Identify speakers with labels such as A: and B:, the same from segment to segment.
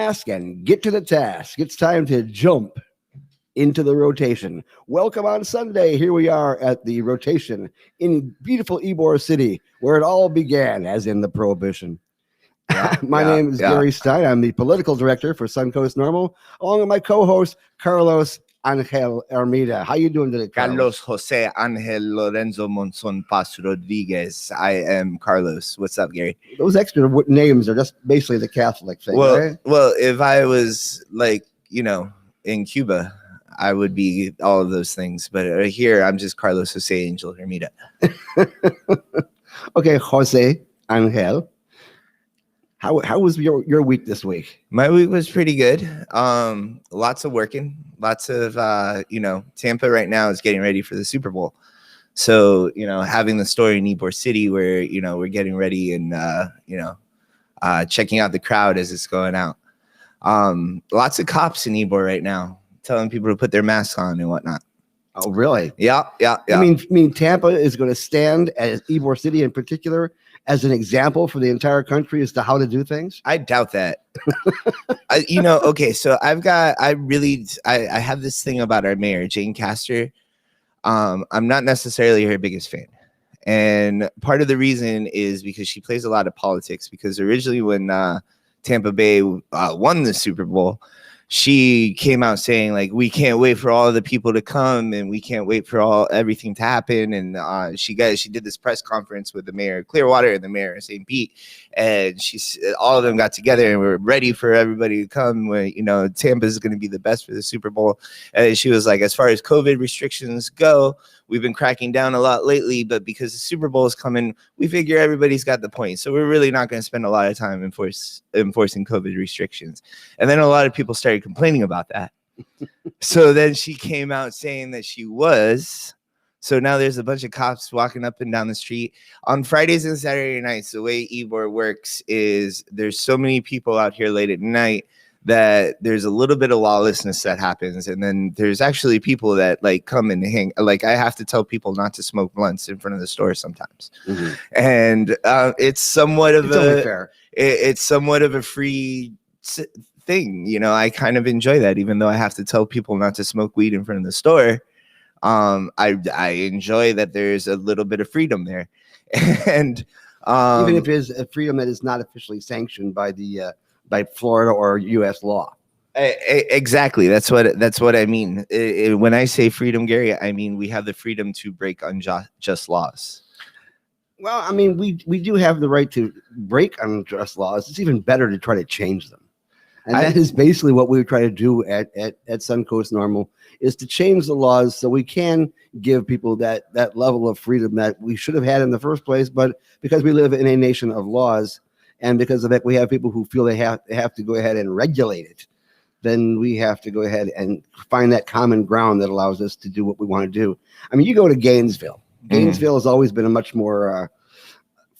A: mask and get to the task. It's time to jump into the rotation. Welcome on Sunday. Here we are at the rotation in beautiful Ybor City, where it all began, as in the Prohibition. My name is Gary Stein. I'm the political director for Suncoast Normal, along with my co-host, Carlos Angel Armida. How you doing today,
B: Carlos Jose Angel Lorenzo Monson Paz Rodriguez. I am Carlos. What's up, Gary?
A: Those extra names are just basically the Catholic thing, right?
B: Well, if I was in Cuba, I would be all of those things. But here, I'm just Carlos Jose Angel Armida.
A: Okay, Jose Angel. How was your week this week?
B: My week was pretty good. Lots of working, lots of Tampa right now is getting ready for the Super Bowl. So, having the store in Ybor City where, we're getting ready and checking out the crowd as it's going out. Lots of cops in Ybor right now telling people to put their masks on and whatnot.
A: Oh, really?
B: Yeah.
A: I mean, Tampa is going to stand as Ybor City in particular as an example for the entire country as to how to do things?
B: I doubt that. Okay, so I have this thing about our mayor, Jane Castor. I'm not necessarily her biggest fan. And part of the reason is because she plays a lot of politics, because originally when Tampa Bay won the Super Bowl, she came out saying, like, we can't wait for all the people to come and we can't wait for everything to happen. And she did this press conference with the mayor of Clearwater and the mayor of St. Pete. And all of them got together and were ready for everybody to come when, Tampa is going to be the best for the Super Bowl. And she was like, as far as COVID restrictions go, we've been cracking down a lot lately, but because the Super Bowl is coming, we figure everybody's got the point. So we're really not going to spend a lot of time enforcing COVID restrictions. And then a lot of people started complaining about that. So then she came out saying that she was. So now there's a bunch of cops walking up and down the street. On Fridays and Saturday nights, the way Ybor works is there's so many people out here late at night that there's a little bit of lawlessness that happens. And then there's actually people that come and hang. Like, I have to tell people not to smoke blunts in front of the store sometimes. Mm-hmm. And it's somewhat of it's somewhat of a free thing. I kind of enjoy that, even though I have to tell people not to smoke weed in front of the store. I enjoy that there's a little bit of freedom there. And
A: even if it is a freedom that is not officially sanctioned by by Florida or U.S. law.
B: Exactly. That's what I mean. When I say freedom, Gary, I mean we have the freedom to break unjust laws.
A: Well, I mean, we do have the right to break unjust laws. It's even better to try to change them. And that is basically what we try to do at Suncoast Normal, is to change the laws so we can give people that level of freedom that we should have had in the first place. But because we live in a nation of laws, and because of that, we have people who feel they have to go ahead and regulate it. Then we have to go ahead and find that common ground that allows us to do what we want to do. I mean, you go to Gainesville. Gainesville has always been a much more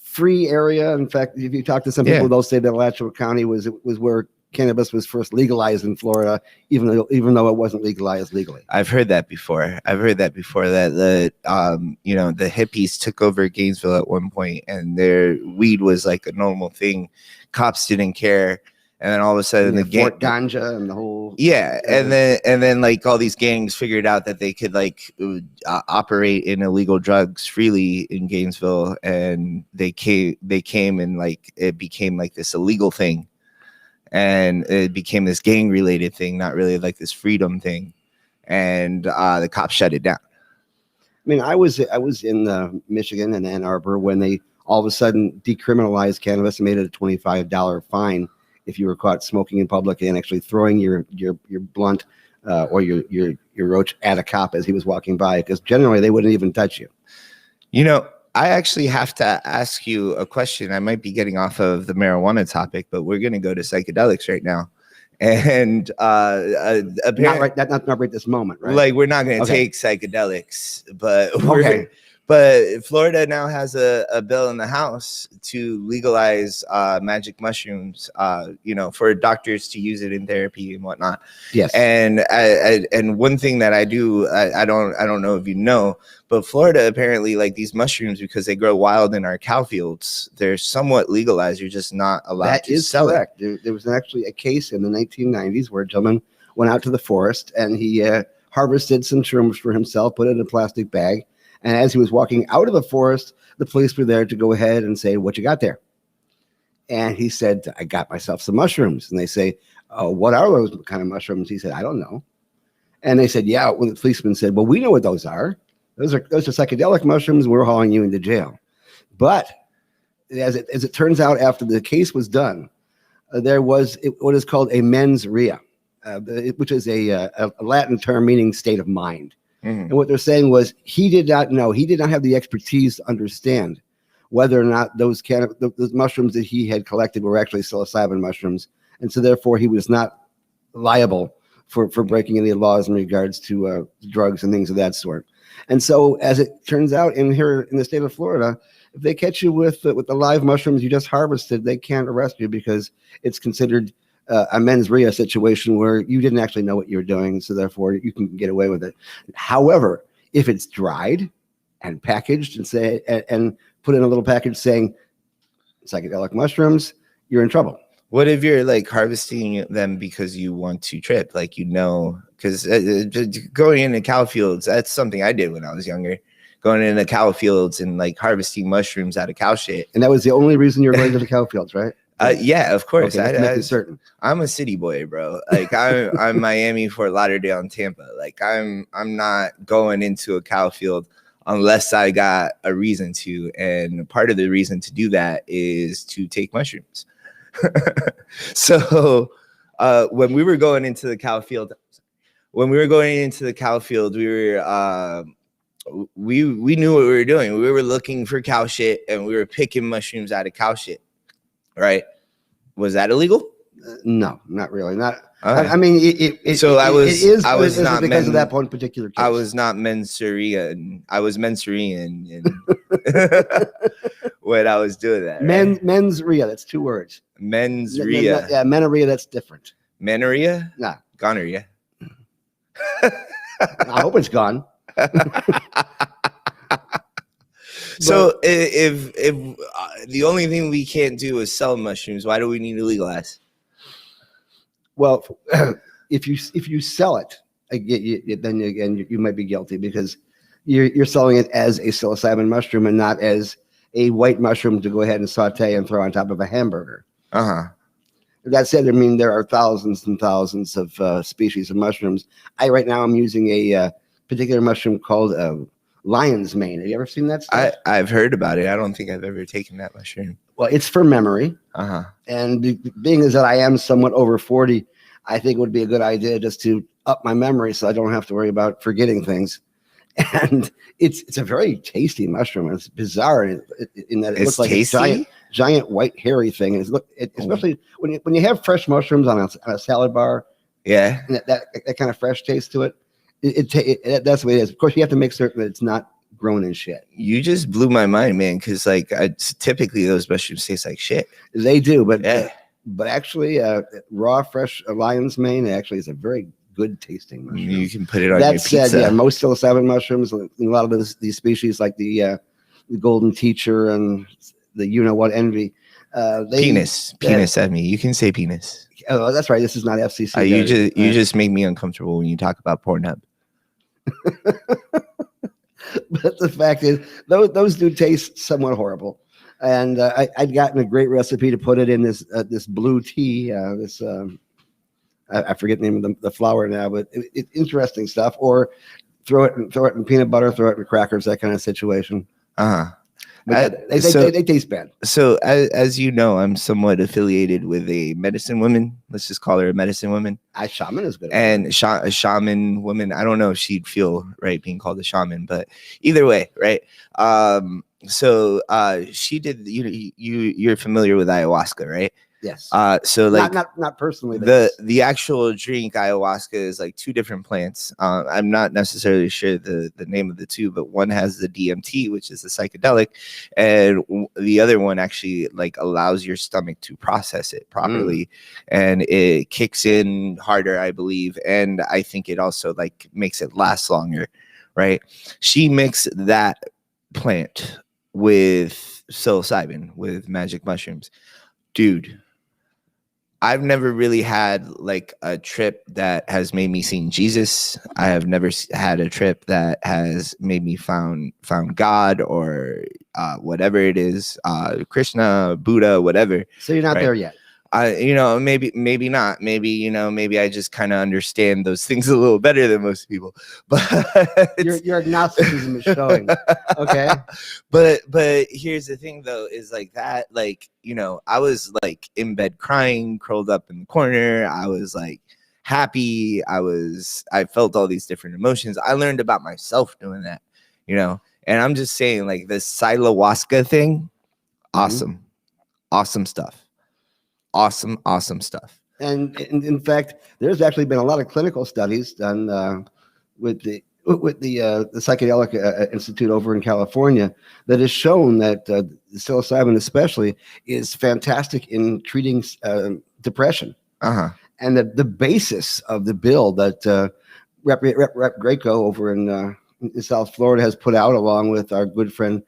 A: free area. In fact, if you talk to some people, they'll say that Alachua County was where cannabis was first legalized in Florida, even though it wasn't legalized legally.
B: I've heard that before. That the hippies took over Gainesville at one point, and their weed was like a normal thing. Cops didn't care, and then all of a sudden the
A: Fort Ganja and the whole
B: and then like all these gangs figured out that they could operate in illegal drugs freely in Gainesville, and they came and it became like this illegal thing. And it became this gang related thing, not really like this freedom thing. And the cops shut it down.
A: I mean, I was in Michigan and Ann Arbor when they all of a sudden decriminalized cannabis and made it a $25 fine if you were caught smoking in public and actually throwing your blunt or your roach at a cop as he was walking by, because generally they wouldn't even touch you.
B: I actually have to ask you a question. I might be getting off of the marijuana topic, but we're going to go to psychedelics right now. And
A: not right this moment, right?
B: Like, we're not going to take psychedelics, but But Florida now has a bill in the House to legalize magic mushrooms, for doctors to use it in therapy and whatnot.
A: Yes.
B: And and one thing that I do, I don't know if you know, but Florida apparently, like, these mushrooms, because they grow wild in our cow fields, they're somewhat legalized. You're just not allowed to sell
A: correct. There was actually a case in the 1990s where a gentleman went out to the forest and he harvested some shrooms for himself, put it in a plastic bag. And as he was walking out of the forest, the police were there to go ahead and say, "What you got there?" And he said, "I got myself some mushrooms." And they say, "Oh, what are those kind of mushrooms?" He said, "I don't know." And they said, "Yeah." Well, the policeman said, "Well, we know what those are. Those are psychedelic mushrooms. We're hauling you into jail." But as it turns out, after the case was done, there was what is called a mens rea, which is a Latin term meaning state of mind. Mm-hmm. And what they're saying was he did not know. He did not have the expertise to understand whether or not those mushrooms that he had collected were actually psilocybin mushrooms. And so therefore he was not liable for breaking any laws in regards to drugs and things of that sort. And so as it turns out in the state of Florida, if they catch you with the live mushrooms you just harvested, they can't arrest you because it's considered a mens rea situation where you didn't actually know what you were doing, so therefore you can get away with it. However, if it's dried and packaged and put in a little package saying psychedelic mushrooms, you're in trouble.
B: What if you're like harvesting them because you want to trip, like, because going into cow fields, that's something I did when I was younger. Going into cow fields and like harvesting mushrooms out of cow shit.
A: And that was the only reason you were going to the cow fields, right?
B: Yeah, of course.
A: Okay, certain.
B: I'm a city boy, bro. Like I'm Miami, Fort Lauderdale, and Tampa. Like I'm not going into a cow field unless I got a reason to. And part of the reason to do that is to take mushrooms. So when we were going into the cow field, we knew what we were doing. We were looking for cow shit and we were picking mushrooms out of cow shit. Right? Was that illegal?
A: No, not really. Not.
B: Right.
A: I mean, it is not because of that one particular case.
B: I was not mensurean. I was mensurean when I was doing that. Right?
A: Mens rea. That's two words.
B: Mens rea.
A: Yeah, menorrhea. That's different.
B: Menorrhea?
A: Nah.
B: Gonorrhea.
A: I hope it's gone.
B: So if the only thing we can't do is sell mushrooms, why do we need to legalize?
A: Well, if you sell it, then again you might be guilty because you're selling it as a psilocybin mushroom and not as a white mushroom to go ahead and saute and throw on top of a hamburger. That said, I mean there are thousands and thousands of species of mushrooms. Right now I'm using a particular mushroom called lion's mane. Have you ever seen that stuff?
B: I've heard about it. I don't think I've ever taken that mushroom.
A: Well, it's for memory. And being as that I am somewhat over 40, I think it would be a good idea just to up my memory so I don't have to worry about forgetting things. And it's a very tasty mushroom. It's bizarre in that it looks like tasty? A giant white hairy thing. And especially when you have fresh mushrooms on a salad bar.
B: Yeah,
A: and that kind of fresh taste to it. That's the way it is. Of course, you have to make certain that it's not grown in shit.
B: You just blew my mind, man. Because like typically those mushrooms taste like shit.
A: They do, but actually, raw, fresh lion's mane actually is a very good tasting mushroom.
B: You can put it on your pizza. That said,
A: most psilocybin mushrooms, a lot of these species, like the golden teacher and the envy,
B: penis at me. You can say penis.
A: Oh, that's right. This is not FCC.
B: You just make me uncomfortable when you talk about Pornhub.
A: But the fact is, those do taste somewhat horrible. And I'd gotten a great recipe to put it in this blue tea. I forget the name of the flower now, but it's interesting stuff. Or throw it in peanut butter, throw it in crackers, that kind of situation. But they taste bad.
B: So as you know, I'm somewhat affiliated with a medicine woman. Let's just call her a medicine woman.
A: A shaman is good.
B: And a shaman woman. I don't know if she'd feel right being called a shaman, but either way, right? So she did. You're familiar with ayahuasca, right?
A: Yes.
B: So like
A: not personally.
B: The actual drink ayahuasca is like two different plants. I'm not necessarily sure the name of the two, but one has the DMT, which is the psychedelic, and the other one actually like allows your stomach to process it properly, and it kicks in harder, I believe, and I think it also like makes it last longer. Right? She mixed that plant with psilocybin, with magic mushrooms, dude. I've never really had like a trip that has made me seen Jesus. I have never had a trip that has made me found God or whatever it is, Krishna, Buddha, whatever.
A: So you're not
B: right?
A: there yet.
B: Maybe not. Maybe I just kind of understand those things a little better than most people. But
A: your agnosticism is showing. Okay.
B: But here's the thing though, is like that, like, I was like in bed crying, curled up in the corner. I was like happy. I felt all these different emotions. I learned about myself doing that, and I'm just saying like this ayahuasca thing, awesome, awesome stuff. Awesome stuff.
A: And in fact, there's actually been a lot of clinical studies done with the Psychedelic Institute over in California that has shown that psilocybin especially is fantastic in treating depression. And the basis of the bill that Rep. Greco over in South Florida has put out, along with our good friend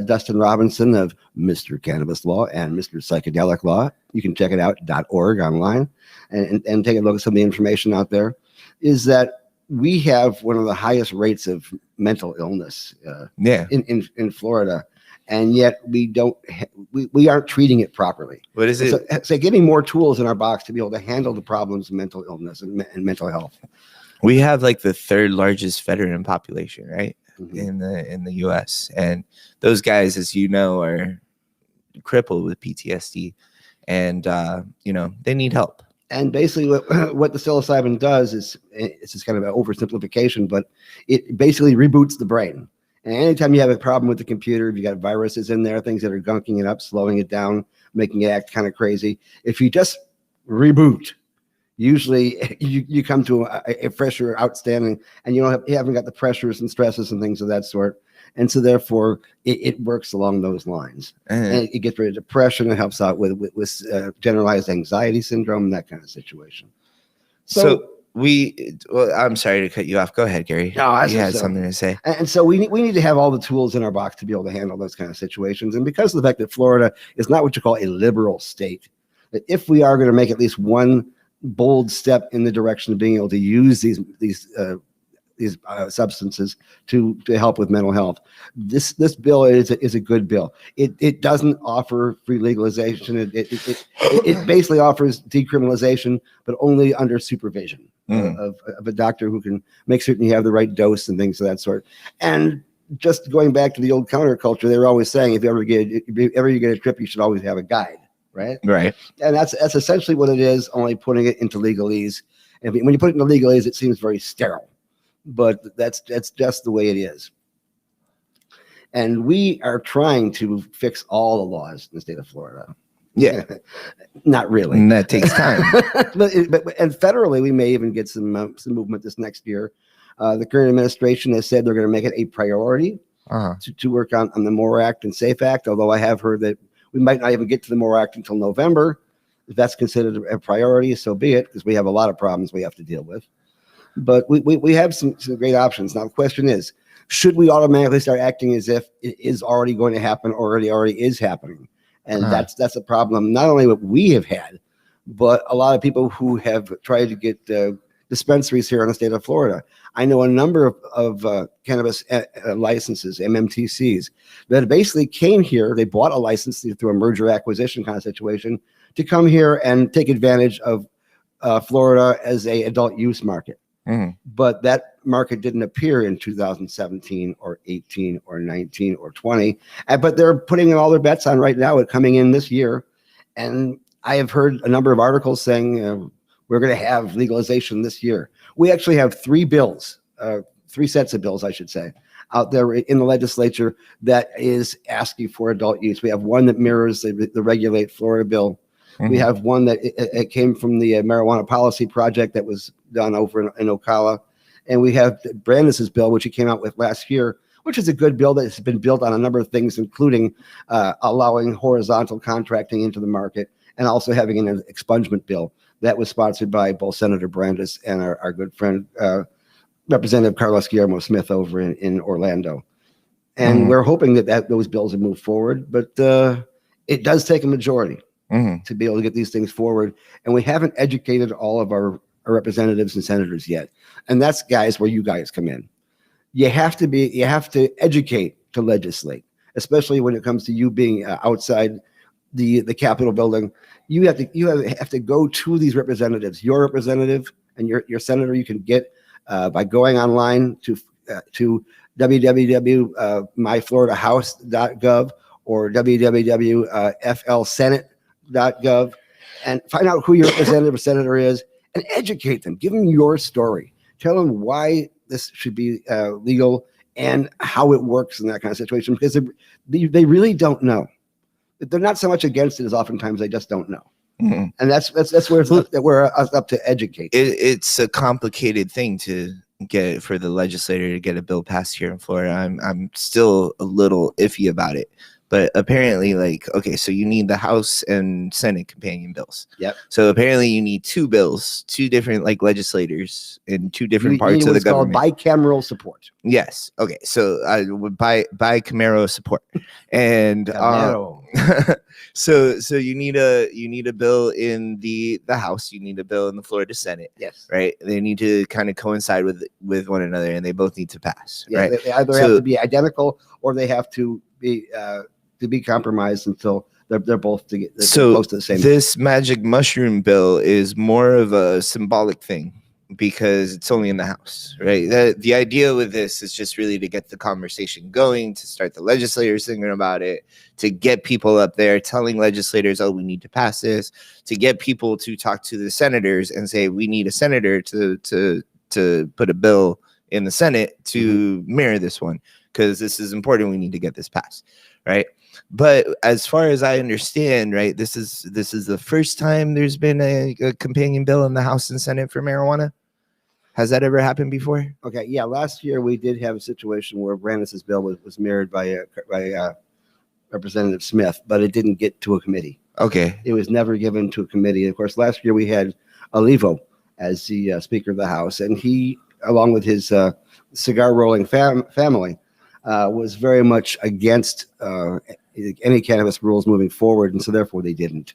A: Dustin Robinson of Mr. Cannabis Law and Mr. Psychedelic Law. You can check it out .org online and take a look at some of the information out there. Is that we have one of the highest rates of mental illness in Florida, and yet we aren't treating it properly.
B: What is it?
A: So getting more tools in our box to be able to handle the problems of mental illness and mental health.
B: We have like the third largest veteran population, right? In the US, and those guys, as you know, are crippled with PTSD, and they need help.
A: And basically what the psilocybin does is, it's just kind of an oversimplification, but it basically reboots the brain. And anytime you have a problem with the computer, if you got viruses in there, things that are gunking it up, slowing it down, making it act kind of crazy, if you just reboot, usually you come to a fresher, outstanding, and you haven't got the pressures and stresses and things of that sort. And so therefore it works along those lines. And it gets rid of depression. It helps out with generalized anxiety syndrome, that kind of situation. So
B: I'm sorry to cut you off. Go ahead, Gary.
A: No,
B: you had something to say.
A: And so we need to have all the tools in our box to be able to handle those kind of situations. And because of the fact that Florida is not what you call a liberal state, that if we are going to make at least one bold step in the direction of being able to use these substances to help with mental health, this bill is a good bill. It doesn't offer free legalization. It basically offers decriminalization, but only under supervision of a doctor who can make certain you have the right dose and things of that sort. And just going back to the old counterculture, they were always saying, if you ever get a trip, you should always have a guide. Right. And that's essentially what it is, only putting it into legalese. And when you put it into legalese, it seems very sterile, but that's just the way it is. And we are trying to fix all the laws in the state of Florida.
B: Yeah.
A: Not really.
B: And that takes time.
A: And federally, we may even get some movement this next year. The current administration has said they're going to make it a priority to work on the MORE Act and SAFE Act, although I have heard that we might not even get to the MORE Act until November. If that's considered a priority, so be it, because we have a lot of problems we have to deal with. But we have some great options. Now, the question is, should we automatically start acting as if it is already going to happen or already is happening? And that's a problem, not only what we have had, but a lot of people who have tried to get dispensaries here in the state of Florida. I know a number of cannabis licenses, MMTCs, that basically came here. They bought a license through a merger acquisition kind of situation to come here and take advantage of Florida as a adult use market. But that market didn't appear in 2017 or 18 or 19 or 20. But they're putting all their bets on right now, it coming in this year. And I have heard a number of articles saying we're going to have legalization this year. We actually have three sets of bills, I should say, out there in the legislature that is asking for adult use. We have one that mirrors the Regulate Florida bill. We have one that it came from the marijuana policy project that was done over in Ocala. And we have Brandis's bill, which he came out with last year, which is a good bill that's been built on a number of things, including allowing horizontal contracting into the market and also having an expungement bill that was sponsored by both Senator Brandis and our good friend, Representative Carlos Guillermo Smith over in Orlando. And we're hoping that those bills will move forward, but it does take a majority to be able to get these things forward. And we haven't educated all of our representatives and senators yet. And that's, guys, where you guys come in. You have to educate to legislate, especially when it comes to you being outside the Capitol building. You have to go to these representatives. Your representative and your senator you can get by going online to www.myfloridahouse.gov or www.flsenate.gov and find out who your representative or senator is and educate them. Give them your story. Tell them why this should be legal and how it works in that kind of situation, because they really don't know. They're not so much against it as oftentimes they just don't know. And that's where it's up to educate.
B: It's a complicated thing to get for the legislator to get a bill passed here in Florida. I'm still a little iffy about it. But apparently, like, okay, so you need the House and Senate companion bills.
A: Yep.
B: So apparently you need two bills, two different like legislators in two different parts of the government.
A: Called bicameral support.
B: Yes. Okay. So I would bicameral support. And so you need a bill in the House, you need a bill in the Florida Senate.
A: Yes.
B: Right. They need to kind of coincide with one another, and they both need to pass.
A: Yeah,
B: right.
A: They either have to be identical or they have to be compromised until they're both close to the same.
B: This magic mushroom bill is more of a symbolic thing because it's only in the House, right? The idea with this is just really to get the conversation going, to start the legislators thinking about it, to get people up there telling legislators, oh, we need to pass this, to get people to talk to the senators and say, we need a senator to put a bill in the Senate to mirror this one because this is important. We need to get this passed, right? But as far as I understand, right, this is the first time there's been a companion bill in the House and Senate for marijuana. Has that ever happened before?
A: Okay, yeah. Last year we did have a situation where Brandis's bill was mirrored by Representative Smith, but it didn't get to a committee.
B: Okay,
A: it was never given to a committee. Of course, last year we had Olivo as the Speaker of the House, and he, along with his cigar rolling family, was very much against any cannabis rules moving forward, and so therefore they didn't.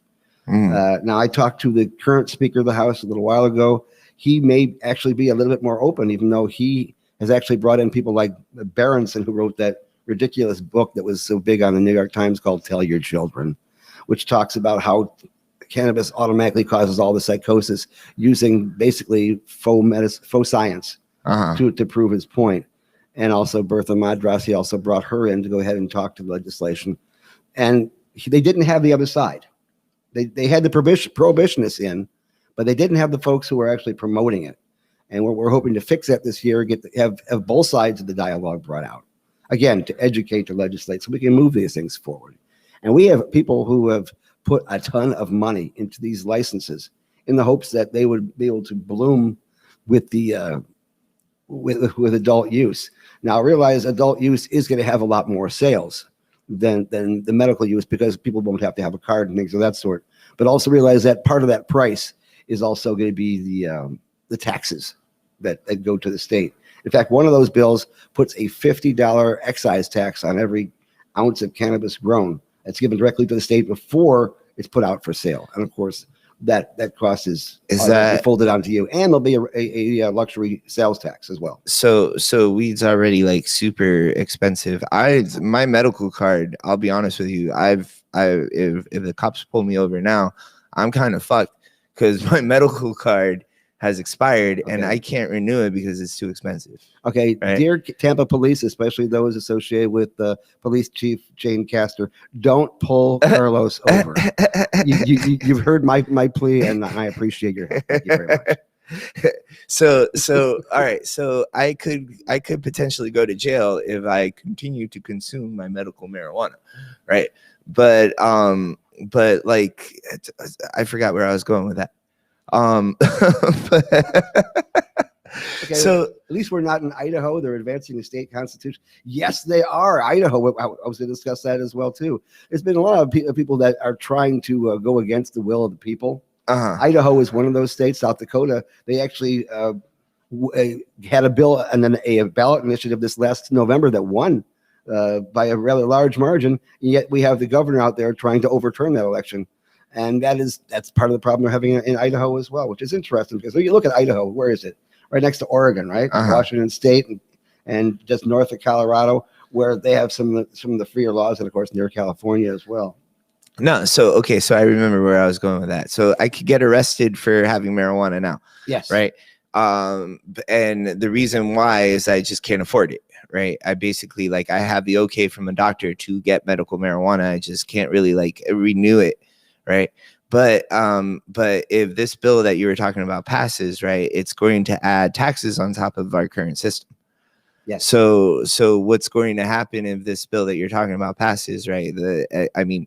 A: Now, I talked to the current Speaker of the House a little while ago. He may actually be a little bit more open, even though he has actually brought in people like Berenson, who wrote that ridiculous book that was so big on the New York Times called Tell Your Children, which talks about how cannabis automatically causes all the psychosis using basically faux science to prove his point. And also Bertha Madras, he also brought her in to go ahead and talk to the legislation. And they didn't have the other side. They had the prohibitionists in, but they didn't have the folks who were actually promoting it. And we're hoping to fix that this year, have both sides of the dialogue brought out. Again, to educate, to legislate, so we can move these things forward. And we have people who have put a ton of money into these licenses in the hopes that they would be able to bloom with the with adult use. Now, realize adult use is going to have a lot more sales than the medical use because people won't have to have a card and things of that sort. But also realize that part of that price is also going to be the taxes that go to the state. In fact, one of those bills puts a $50 excise tax on every ounce of cannabis grown. That's given directly to the state before it's put out for sale. And of course, that cost is that folded onto you, and there'll be a luxury sales tax as well.
B: So weed's already like super expensive. My medical card, I'll be honest with you, if the cops pull me over now, I'm kind of fucked because my medical card has expired and I can't renew it because it's too expensive.
A: Okay, right? Dear Tampa police, especially those associated with Police Chief Jane Castor, don't pull Carlos over. You've heard my plea, and I appreciate your help. Thank you very much.
B: So all right, so I could potentially go to jail if I continue to consume my medical marijuana, right? But but like, I forgot where I was going with that.
A: Okay,
B: so
A: at least we're not in Idaho. They're advancing the state constitution. Yes, they are. Idaho. I was going to discuss that as well too. There's been a lot of people that are trying to go against the will of the people. Idaho is one of those states. South Dakota, they actually had a bill and then a ballot initiative this last November that won by a rather large margin. And yet we have the governor out there trying to overturn that election. And that's part of the problem they're having in Idaho as well, which is interesting because when you look at Idaho, where is it? Right next to Oregon, right? Washington State and just north of Colorado, where they have some of the freer laws, and of course near California as well.
B: No, so I remember where I was going with that. So I could get arrested for having marijuana now.
A: Yes.
B: Right. And the reason why is I just can't afford it. Right. I basically I have the okay from a doctor to get medical marijuana. I just can't really renew it. Right. But if this bill that you were talking about passes, right, it's going to add taxes on top of our current system.
A: Yes.
B: So what's going to happen if this bill that you're talking about passes, right? I mean,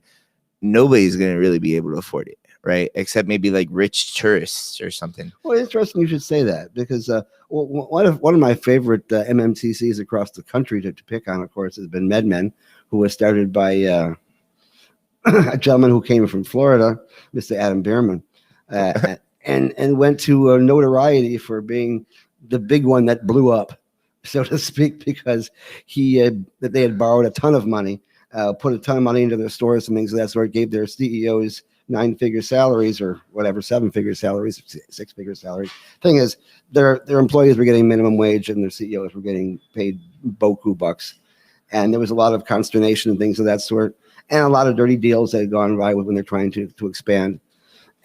B: nobody's going to really be able to afford it, right? Except maybe rich tourists or something.
A: Well, interesting you should say that because one of my favorite MMTCs across the country to pick on, of course, has been MedMen, who was started by a gentleman who came from Florida, Mr. Adam Bierman, and went to notoriety for being the big one that blew up, so to speak, because they had borrowed a ton of money, put a ton of money into their stores and things of that sort, gave their CEOs 9-figure salaries or whatever, 7-figure salaries, 6-figure salaries. Thing is, their employees were getting minimum wage and their CEOs were getting paid boku bucks. And there was a lot of consternation and things of that sort. And a lot of dirty deals that had gone by when they're trying to expand.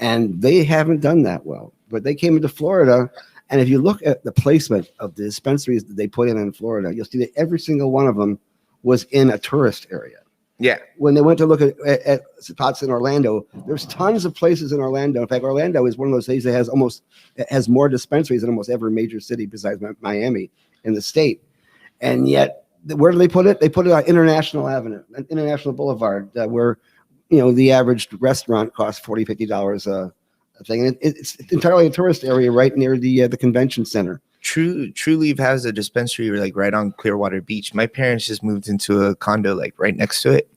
A: And they haven't done that well. But they came into Florida, and if you look at the placement of the dispensaries that they put in Florida, you'll see that every single one of them was in a tourist area.
B: Yeah.
A: When they went to look at spots in Orlando, there's tons of places in Orlando. In fact, Orlando is one of those cities that has more dispensaries than almost every major city besides Miami in the state. And yet, where do they put it? They put it on International Avenue, International Boulevard, where the average restaurant costs $40-$50 a thing. And it's entirely a tourist area right near the convention center.
B: True Leaf has a dispensary right on Clearwater Beach. My parents just moved into a condo right next to it.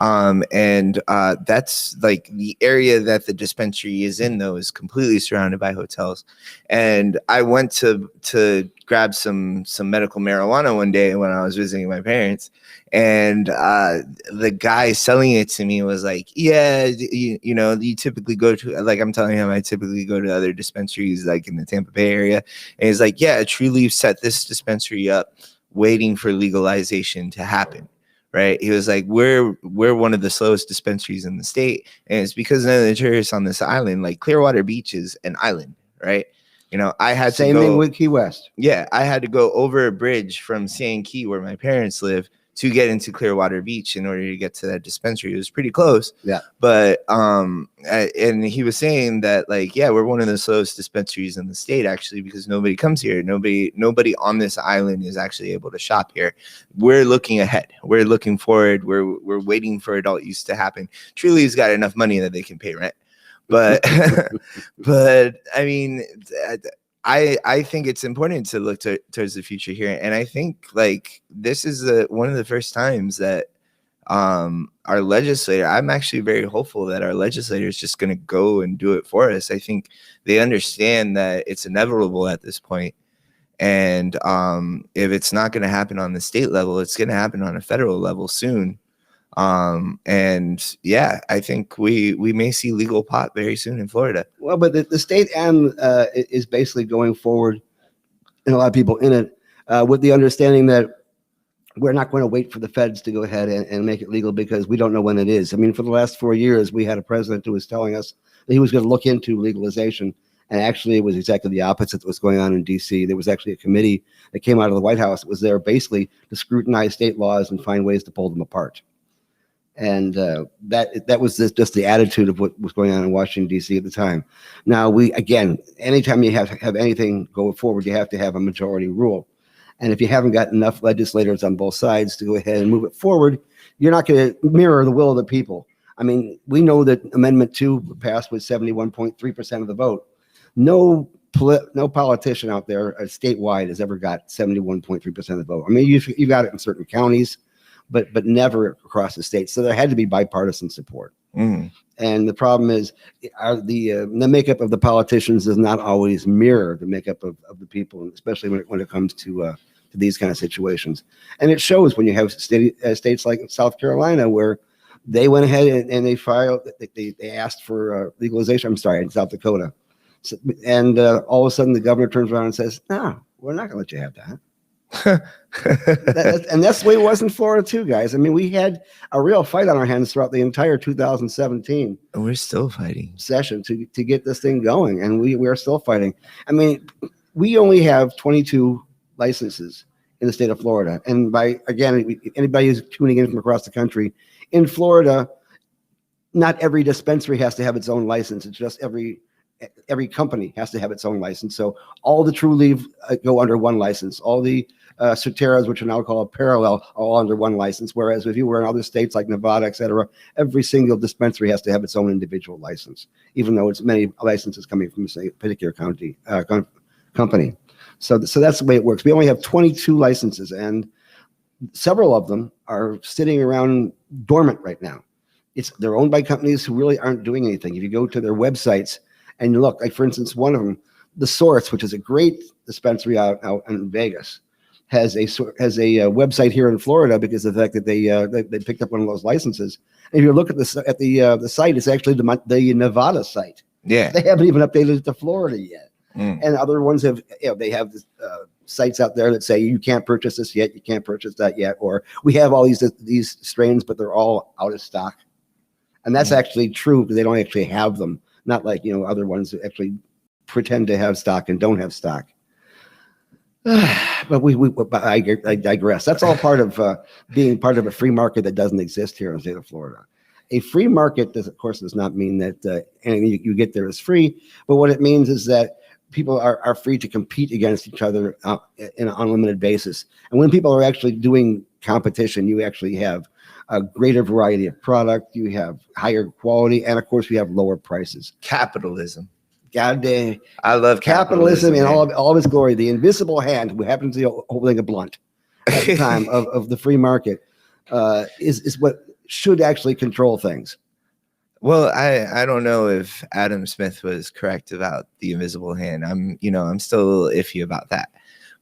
B: And that's the area that the dispensary is in, though, is completely surrounded by hotels. And I went to grab some medical marijuana one day when I was visiting my parents, and the guy selling it to me was like, yeah, you typically go to, I'm telling him I typically go to other dispensaries in the Tampa Bay area, and he's like, yeah, True Leaf set this dispensary up waiting for legalization to happen. Right. He was like, we're one of the slowest dispensaries in the state. And it's because none of the tourists on this island, Clearwater Beach is an island. Right. I had
A: Same thing with Key West.
B: Yeah. I had to go over a bridge from San Key, where my parents live, to get into Clearwater Beach in order to get to that dispensary. It was pretty close.
A: Yeah.
B: But and he was saying that yeah, we're one of the slowest dispensaries in the state, actually, because nobody comes here. Nobody on this island is actually able to shop here. We're looking ahead. We're looking forward. We're waiting for adult use to happen. Truly's got enough money that they can pay rent. But but I mean, I think it's important to look towards the future here. And I think this is one of the first times that our legislator, I'm actually very hopeful that our legislator is just going to go and do it for us. I think they understand that it's inevitable at this point. And if it's not going to happen on the state level, it's going to happen on a federal level soon. And yeah, I think we may see legal pot very soon in Florida.
A: Well, but the state is basically going forward, and a lot of people in it, with the understanding that we're not going to wait for the feds to go ahead and make it legal, because we don't know when it is. I mean, for the last 4 years, we had a president who was telling us that he was going to look into legalization. And actually, it was exactly the opposite that was going on in D.C. There was actually a committee that came out of the White House that was there basically to scrutinize state laws and find ways to pull them apart. And that was just the attitude of what was going on in Washington, D.C. at the time. Now, anytime you have anything go forward, you have to have a majority rule. And if you haven't got enough legislators on both sides to go ahead and move it forward, you're not going to mirror the will of the people. I mean, we know that Amendment 2 passed with 71.3% of the vote. No politician out there statewide has ever got 71.3% of the vote. I mean, you got it in certain counties, but never across the state. So there had to be bipartisan support.
B: Mm.
A: And the problem is, the makeup of the politicians does not always mirror the makeup of the people, especially when it comes to these kind of situations. And it shows when you have states like South Carolina, where they went ahead and they filed, they asked for legalization. I'm sorry, in South Dakota. So, and all of a sudden the governor turns around and says, no, we're not going to let you have that. And that's the way it was in Florida too, guys. I mean, we had a real fight on our hands throughout the entire 2017
B: and we're still fighting
A: session to get this thing going, and we are still fighting. I mean, we only have 22 licenses in the state of Florida, and by, again, anybody who's tuning in from across the country, in Florida, not every dispensary has to have its own license. It's just every company has to have its own license. So all the True Leaf go under one license. All the Soteras, which are now called Parallel, are all under one license. Whereas if you were in other states like Nevada, et cetera, every single dispensary has to have its own individual license, even though it's many licenses coming from a particular company. So that's the way it works. We only have 22 licenses, and several of them are sitting around dormant right now. They're owned by companies who really aren't doing anything. If you go to their websites and you look, like for instance, one of them, The Source, which is a great dispensary out in Vegas, has a website here in Florida because of the fact that they picked up one of those licenses. And if you look at the site, it's actually the Nevada site.
B: Yeah,
A: they haven't even updated it to Florida yet.
B: Mm.
A: And other ones have, they have sites out there that say you can't purchase this yet, you can't purchase that yet, or we have all these strains, but they're all out of stock. And that's actually true, because they don't actually have them. Not like, other ones that actually pretend to have stock and don't have stock. But I digress. That's all part of being part of a free market that doesn't exist here in the state of Florida. A free market, of course, does not mean that anything you get there is free. But what it means is that people are free to compete against each other in an unlimited basis. And when people are actually doing competition, you actually have a greater variety of product, you have higher quality, and of course, we have lower prices.
B: Capitalism.
A: God damn.
B: I love
A: capitalism in all of its glory. The invisible hand, who happens to be holding a blunt at the time of the free market, is what should actually control things.
B: Well, I don't know if Adam Smith was correct about the invisible hand. I'm still a little iffy about that.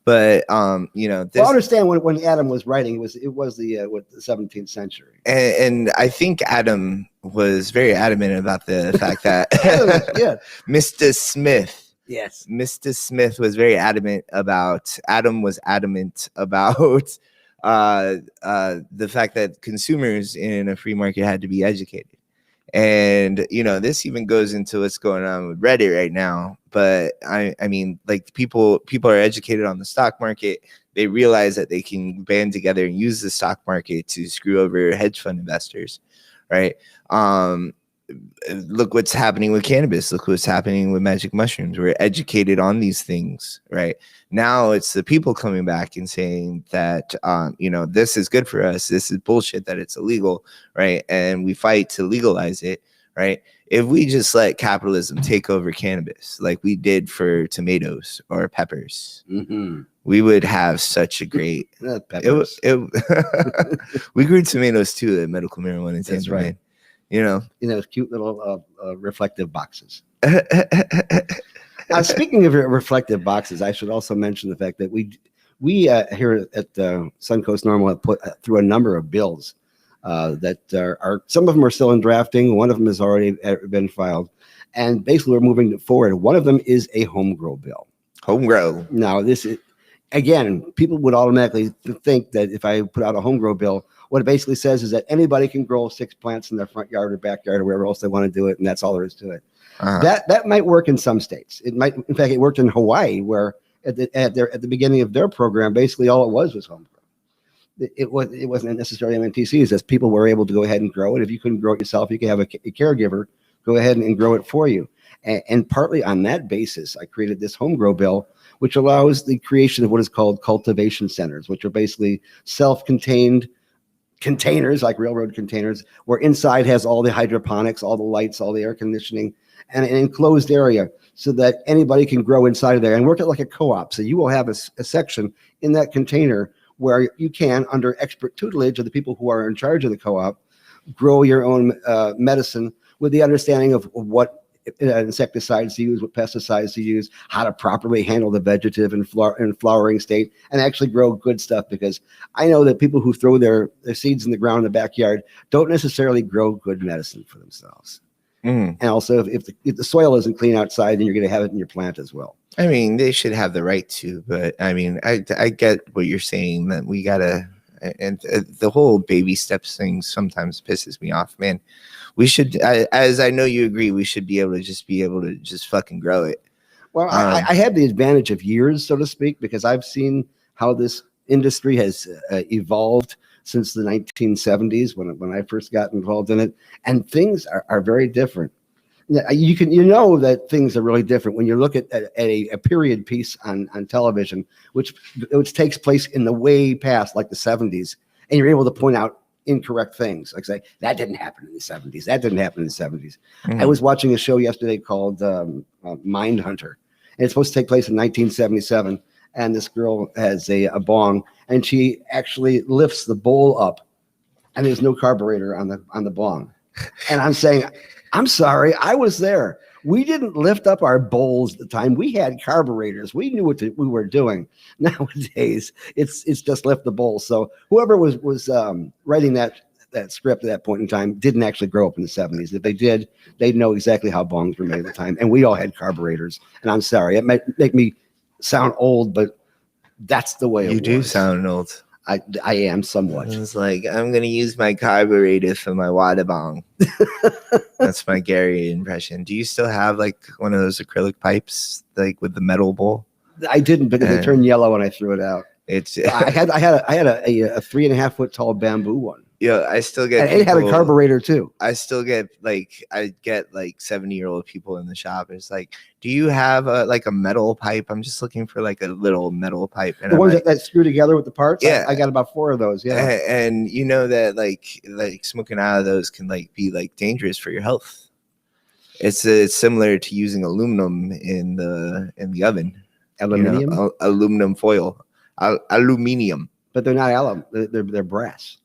B: But well, I
A: understand when Adam was writing, it was the 17th century,
B: and I think Adam was very adamant about the fact that Mr. Smith,
A: yes,
B: Mr. Smith was very adamant about. Adam was adamant about the fact that consumers in a free market had to be educated. And this even goes into what's going on with Reddit right now. But I mean, like people are educated on the stock market. They realize that they can band together and use the stock market to screw over hedge fund investors, right? Look what's happening with cannabis. Look what's happening with magic mushrooms. We're educated on these things, right? Now it's the people coming back and saying that, this is good for us. This is bullshit that it's illegal, right? And we fight to legalize it, right? If we just let capitalism take over cannabis, like we did for tomatoes or peppers, we would have such a great. We grew tomatoes too at Medical Marijuana. That's right.
A: Cute little reflective boxes. Speaking of reflective boxes, I should also mention the fact that we here at Suncoast NORML have put through a number of bills that are some of them are still in drafting. One of them has already been filed, and basically we're moving forward. One of them is a home grow bill.
B: Home grow.
A: Now this is, again, people would automatically think that if I put out a home grow bill, what it basically says is that anybody can grow 6 plants in their front yard or backyard or wherever else they want to do it, and that's all there is to it. That might work in some states. It might, in fact, it worked in Hawaii, where at the beginning of their program, basically all it was home grow. It wasn't necessarily MNTCs, as people were able to go ahead and grow it. If you couldn't grow it yourself, you could have a caregiver go ahead and grow it for you. And partly on that basis, I created this home grow bill, which allows the creation of what is called cultivation centers, which are basically self-contained containers, like railroad containers, where inside has all the hydroponics, all the lights, all the air conditioning, and an enclosed area so that anybody can grow inside of there and work it like a co-op. So you will have a section in that container where you can, under expert tutelage of the people who are in charge of the co-op, grow your own medicine with the understanding of what insecticides to use, what pesticides to use, how to properly handle the vegetative and flowering state, and actually grow good stuff. Because I know that people who throw their seeds in the ground in the backyard don't necessarily grow good medicine for themselves. And also, if the soil isn't clean outside, then you're going to have it in your plant as well.
B: I mean, they should have the right to, but I mean, I get what you're saying, that we gotta, and the whole baby steps thing sometimes pisses me off, man. We should, as I know you agree, we should be able to just fucking grow it.
A: Well, I have the advantage of years, so to speak, because I've seen how this industry has evolved since the 1970s when I first got involved in it, and things are very different. You know that things are really different when you look at a period piece on television, which takes place in the way past, like the 70s, and you're able to point out incorrect things, like say that didn't happen in the 70s, that didn't happen in the 70s. I was watching a show yesterday called Mindhunter, and it's supposed to take place in 1977, and this girl has a bong, and she actually lifts the bowl up, and there's no carburetor on the bong. And I'm saying, I'm sorry, I was there. We didn't lift up our bowls at the time. We had carburetors. We knew what we were doing. Nowadays, it's just lift the bowl. So whoever was writing that script at that point in time didn't actually grow up in the 70s. If they did, they'd know exactly how bongs were made at the time. And we all had carburetors. And I'm sorry, it might make me sound old, but that's the way it was.
B: You do sound old.
A: I am somewhat.
B: It's like, I'm going to use my carburetor for my water bong. That's my Gary impression. Do you still have like one of those acrylic pipes, like with the metal bowl?
A: I didn't, because it turned yellow when I threw it out. I had a 3.5 foot tall bamboo one.
B: Yeah, I still get.
A: And it had a carburetor too.
B: I get 70-year-old people in the shop. It's like, do you have a metal pipe? I'm just looking for like a little metal pipe. And
A: the ones that screw together with the parts.
B: Yeah,
A: I got about 4 of those. Yeah,
B: and you know that like smoking out of those can be dangerous for your health. It's similar to using aluminum in the oven.
A: Aluminium,
B: aluminum foil, aluminium.
A: But they're not alum. They're brass.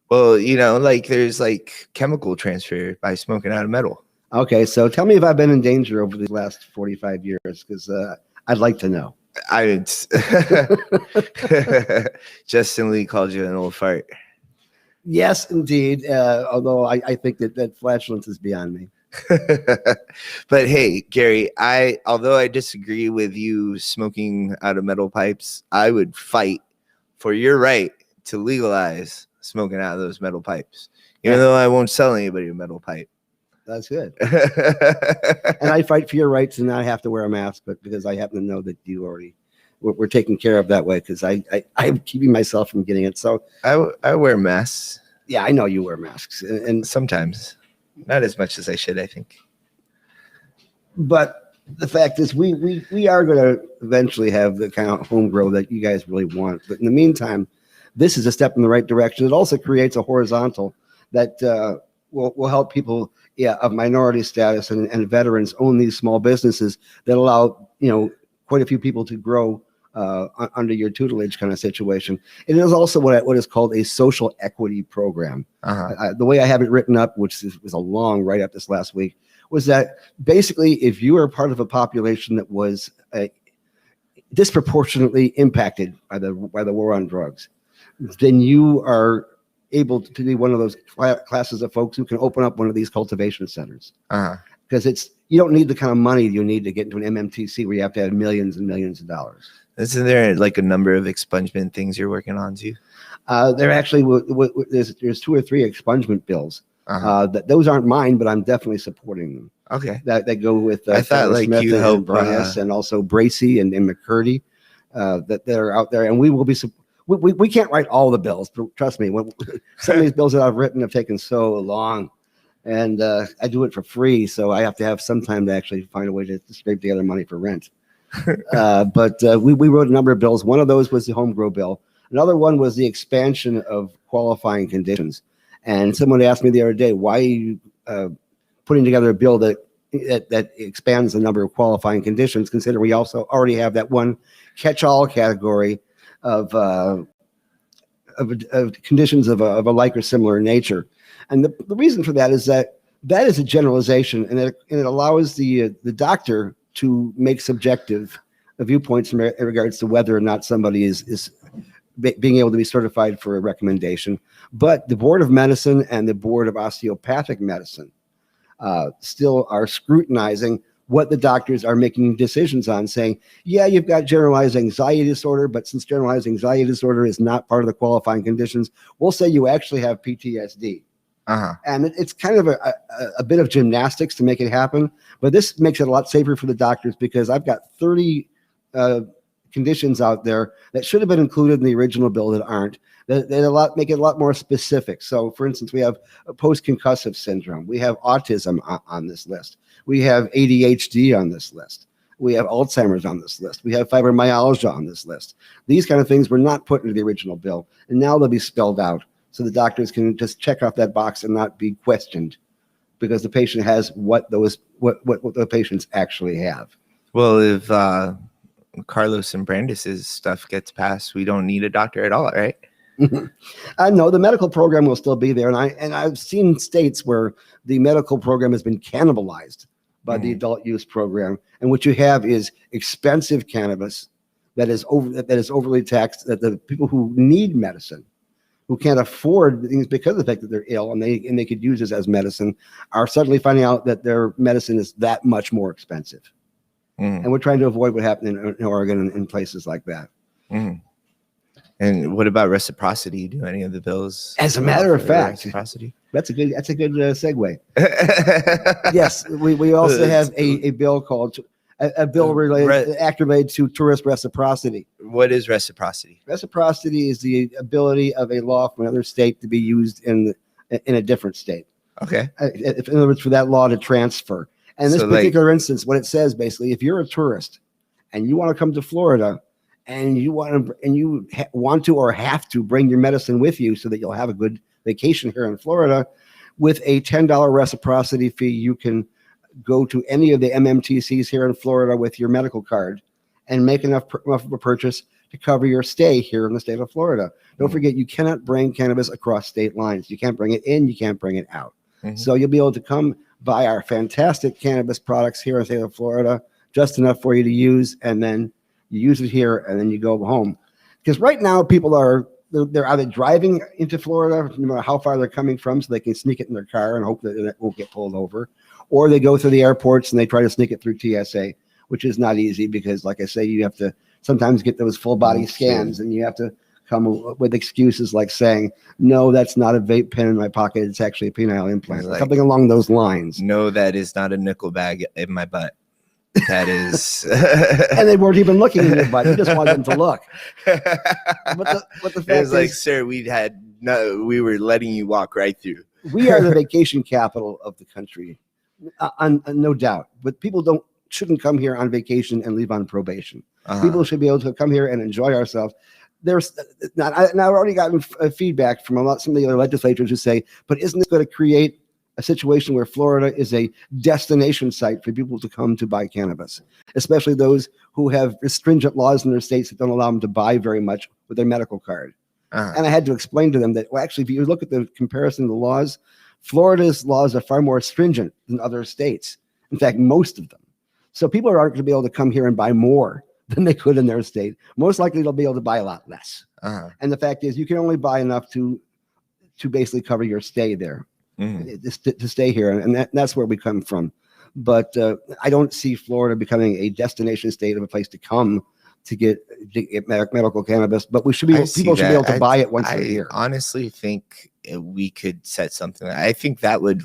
B: Well, there's chemical transfer by smoking out of metal. Okay,
A: so tell me if I've been in danger over the last 45 years, because I'd like to know.
B: Justin Lee called you an old fart.
A: Yes, indeed. Although I think that flatulence is beyond me.
B: But hey, Gary, although I disagree with you smoking out of metal pipes, I would fight for your right to legalize smoking out of those metal pipes, even though I won't sell anybody a metal pipe.
A: That's good. And I fight for your right to not have to wear a mask, but because I happen to know that you already we're taken care of that way, because I'm keeping myself from getting it. So
B: I wear masks.
A: Yeah, I know you wear masks, and
B: sometimes not as much as I should, I think.
A: But the fact is, we are going to eventually have the kind of home grow that you guys really want. But in the meantime, this is a step in the right direction. It also creates a horizontal that will help people of minority status and veterans own these small businesses that allow quite a few people to grow under your tutelage kind of situation. It is also what is called a social equity program. The way I have it written up, which was a long write-up this last week, was that basically if you are part of a population that was disproportionately impacted by the war on drugs, then you are able to be one of those classes of folks who can open up one of these cultivation centers. Because you don't need the kind of money you need to get into an MMTC where you have to have millions and millions of dollars.
B: Isn't there a number of expungement things you're working on too?
A: There actually there's 2 or 3 expungement bills. Those aren't mine, but I'm definitely supporting them.
B: Okay,
A: that go with
B: I thought
A: Smith
B: you helped
A: and also Bracey and McCurdy that are out there, and we will be. We can't write all the bills, but trust me, some of these bills that I've written have taken so long, and I do it for free, so I have to have some time to actually find a way to scrape together money for rent. But we wrote a number of bills. One of those was the home grow bill. Another one was the expansion of qualifying conditions. And someone asked me the other day, why are you putting together a bill that expands the number of qualifying conditions, considering we also already have that one catch-all category of conditions of a like or similar nature. And the reason for that is that is a generalization, and it allows the doctor to make subjective viewpoints in regards to whether or not somebody is being able to be certified for a recommendation. But the Board of Medicine and the Board of Osteopathic Medicine still are scrutinizing what the doctors are making decisions on, saying, yeah, you've got generalized anxiety disorder, but since generalized anxiety disorder is not part of the qualifying conditions, we'll say you actually have PTSD. And it's kind of a bit of gymnastics to make it happen, but this makes it a lot safer for the doctors, because I've got 30 conditions out there that should have been included in the original bill that aren't. That make it a lot more specific. So, for instance, we have post-concussive syndrome. We have autism on this list. We have ADHD on this list. We have Alzheimer's on this list. We have fibromyalgia on this list. These kind of things were not put into the original bill, and now they'll be spelled out so the doctors can just check off that box and not be questioned, because the patient has what the patients actually have.
B: Well, if Carlos and Brandis's stuff gets passed, we don't need a doctor at all, right?
A: No, the medical program will still be there, and I've seen states where the medical program has been cannibalized by the adult use program, and what you have is expensive cannabis that is overly taxed. That the people who need medicine, who can't afford things because of the fact that they're ill and they could use this as medicine, are suddenly finding out that their medicine is that much more expensive. And we're trying to avoid what happened in Oregon and in places like that.
B: And what about reciprocity? Do any of the bills?
A: As a matter of fact,
B: reciprocity.
A: That's a good segue. Yes, we also have a bill called a bill related to tourist reciprocity.
B: What is reciprocity?
A: Reciprocity is the ability of a law from another state to be used in a different state.
B: Okay.
A: In other words, for that law to transfer. And in this particular instance, what it says basically, if you're a tourist and you want to come to Florida, and you want to or have to bring your medicine with you so that you'll have a good vacation here in Florida, with a $10 reciprocity fee, you can go to any of the MMTCs here in Florida with your medical card and make enough of a purchase to cover your stay here in the state of Florida. Don't forget, you cannot bring cannabis across state lines. You can't bring it in, you can't bring it out. So you'll be able to come buy our fantastic cannabis products here in the state of Florida, just enough for you to use, and then you use it here, and then you go home. Because right now, people they're either driving into Florida, no matter how far they're coming from, so they can sneak it in their car and hope that it won't get pulled over, or they go through the airports and they try to sneak it through TSA, which is not easy because, like I say, you have to sometimes get those full body scans, and you have to come with excuses like saying, "No, that's not a vape pen in my pocket. It's actually a penile implant," something along those lines.
B: No, that is not a nickel bag in my butt. That is,
A: and they weren't even looking in your butt. You just wanted them to look. But the fact
B: is, like, sir, we were letting you walk right through.
A: We are the vacation capital of the country, no doubt. But people shouldn't come here on vacation and leave on probation. People should be able to come here and enjoy ourselves. I've already gotten feedback from some of the other legislators who say, "But isn't this going to create a situation where Florida is a destination site for people to come to buy cannabis, especially those who have stringent laws in their states that don't allow them to buy very much with their medical card?" And I had to explain to them that, well, actually, if you look at the comparison of the laws, Florida's laws are far more stringent than other states. In fact, most of them. So people aren't going to be able to come here and buy more than they could in their state. Most likely, they'll be able to buy a lot less. And the fact is, you can only buy enough to basically cover your stay there. To stay here, and that's where we come from. But I don't see Florida becoming a destination state of a place to come to get medical cannabis. But people should be able to buy it once a year.
B: I honestly think we could set something. I think that would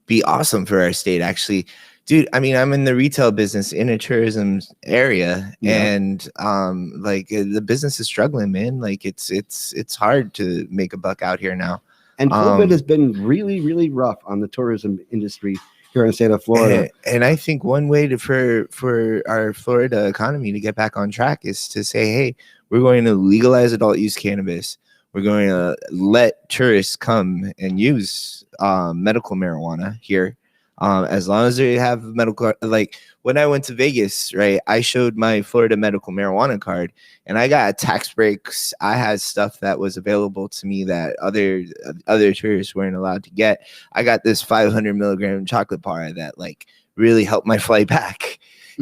B: be awesome for our state. Actually, dude, I mean, I'm in the retail business in a tourism area, and the business is struggling, man. It's hard to make a buck out here now.
A: And COVID has been really, really rough on the tourism industry here in the state of Florida.
B: And I think one way for our Florida economy to get back on track is to say, hey, we're going to legalize adult use cannabis. We're going to let tourists come and use medical marijuana here. As long as they have medical, like when I went to Vegas, right, I showed my Florida medical marijuana card and I got tax breaks. I had stuff that was available to me that other tourists weren't allowed to get. I got this 500 milligram chocolate bar that like really helped my flight back.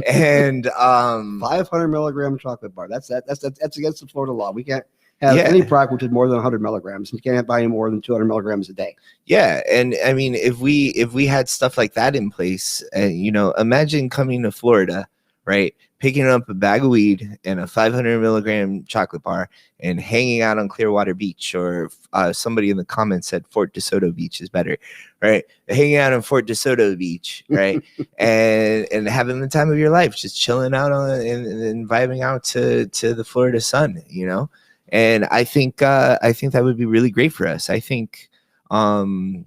B: And
A: 500 milligram chocolate bar. That's against the Florida law. We can't have any product which is more than 100 milligrams. You can't buy any more than 200 milligrams a day.
B: Yeah, and I mean, if we had stuff like that in place, you know, imagine coming to Florida, right, picking up a bag of weed and a 500 milligram chocolate bar and hanging out on Clearwater Beach, or somebody in the comments said Fort DeSoto Beach is better, right? Hanging out on Fort DeSoto Beach, right, and having the time of your life, just chilling out and vibing out to the Florida sun, you know. And I think that would be really great for us. I think, it'd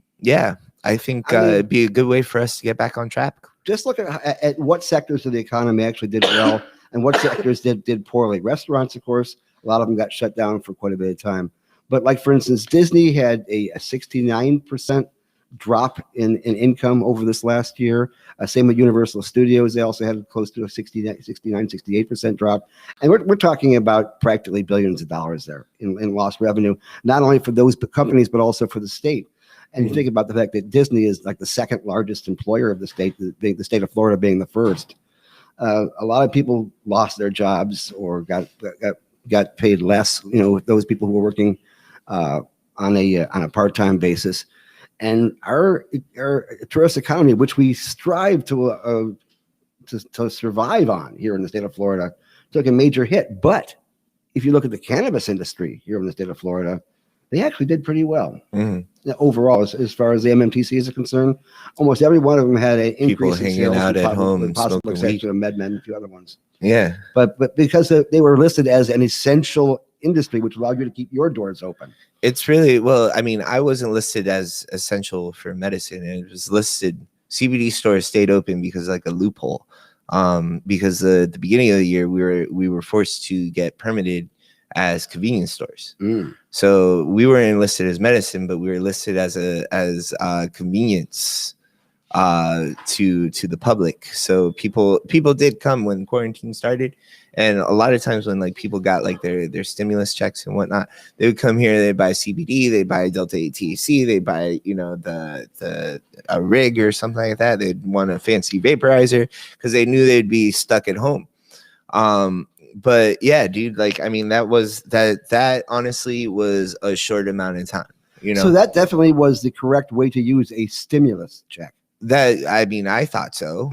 B: be a good way for us to get back on track.
A: Just look at what sectors of the economy actually did well and what sectors did poorly. Restaurants, of course, a lot of them got shut down for quite a bit of time. But like, for instance, Disney had a 69% drop in income over this last year. Same with Universal Studios. They also had close to a 68% drop. And we're talking about practically billions of dollars there in lost revenue, not only for those companies, but also for the state. And you think about the fact that Disney is like the second largest employer of the state, the state of Florida being the first. A lot of people lost their jobs or got paid less. You know, those people who were working on a part-time basis. And our tourist economy, which we strive to survive on here in the state of Florida, took a major hit. But if you look at the cannabis industry here in the state of Florida, they actually did pretty well. Overall, as far as the MMTC is concerned. Almost every one of them had an increase in sales
B: out at home,
A: with possible exception of MedMen and a few other ones.
B: Yeah,
A: but because they were listed as an essential industry, which allowed you to keep your doors open.
B: It's really, well, I mean, I wasn't listed as essential for medicine. It was listed, CBD stores stayed open because like a loophole. Because the beginning of the year we were forced to get permitted as convenience stores. So we weren't listed as medicine, but we were listed as a convenience to the public. So people did come when quarantine started, and a lot of times when like people got like their stimulus checks and whatnot, they would come here, they'd buy CBD, they'd buy Delta 8 THC, they'd buy, you know, a rig or something like that. They'd want a fancy vaporizer because they knew they'd be stuck at home. But yeah, dude, like, I mean, that honestly was a short amount of time, you know.
A: So that definitely was the correct way to use a stimulus check.
B: That, I mean, I thought so.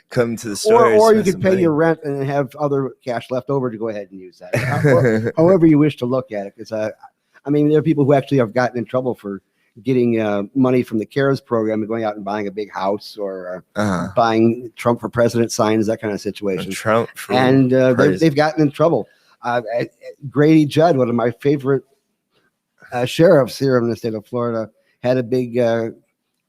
B: Come to the store,
A: or you could pay your rent and have other cash left over to go ahead and use that. However you wish to look at it. Because I mean, there are people who actually have gotten in trouble for getting money from the CARES program and going out and buying a big house or buying Trump for president signs, that kind of situation. And they've gotten in trouble. Grady Judd, one of my favorite sheriffs here in the state of Florida, had a big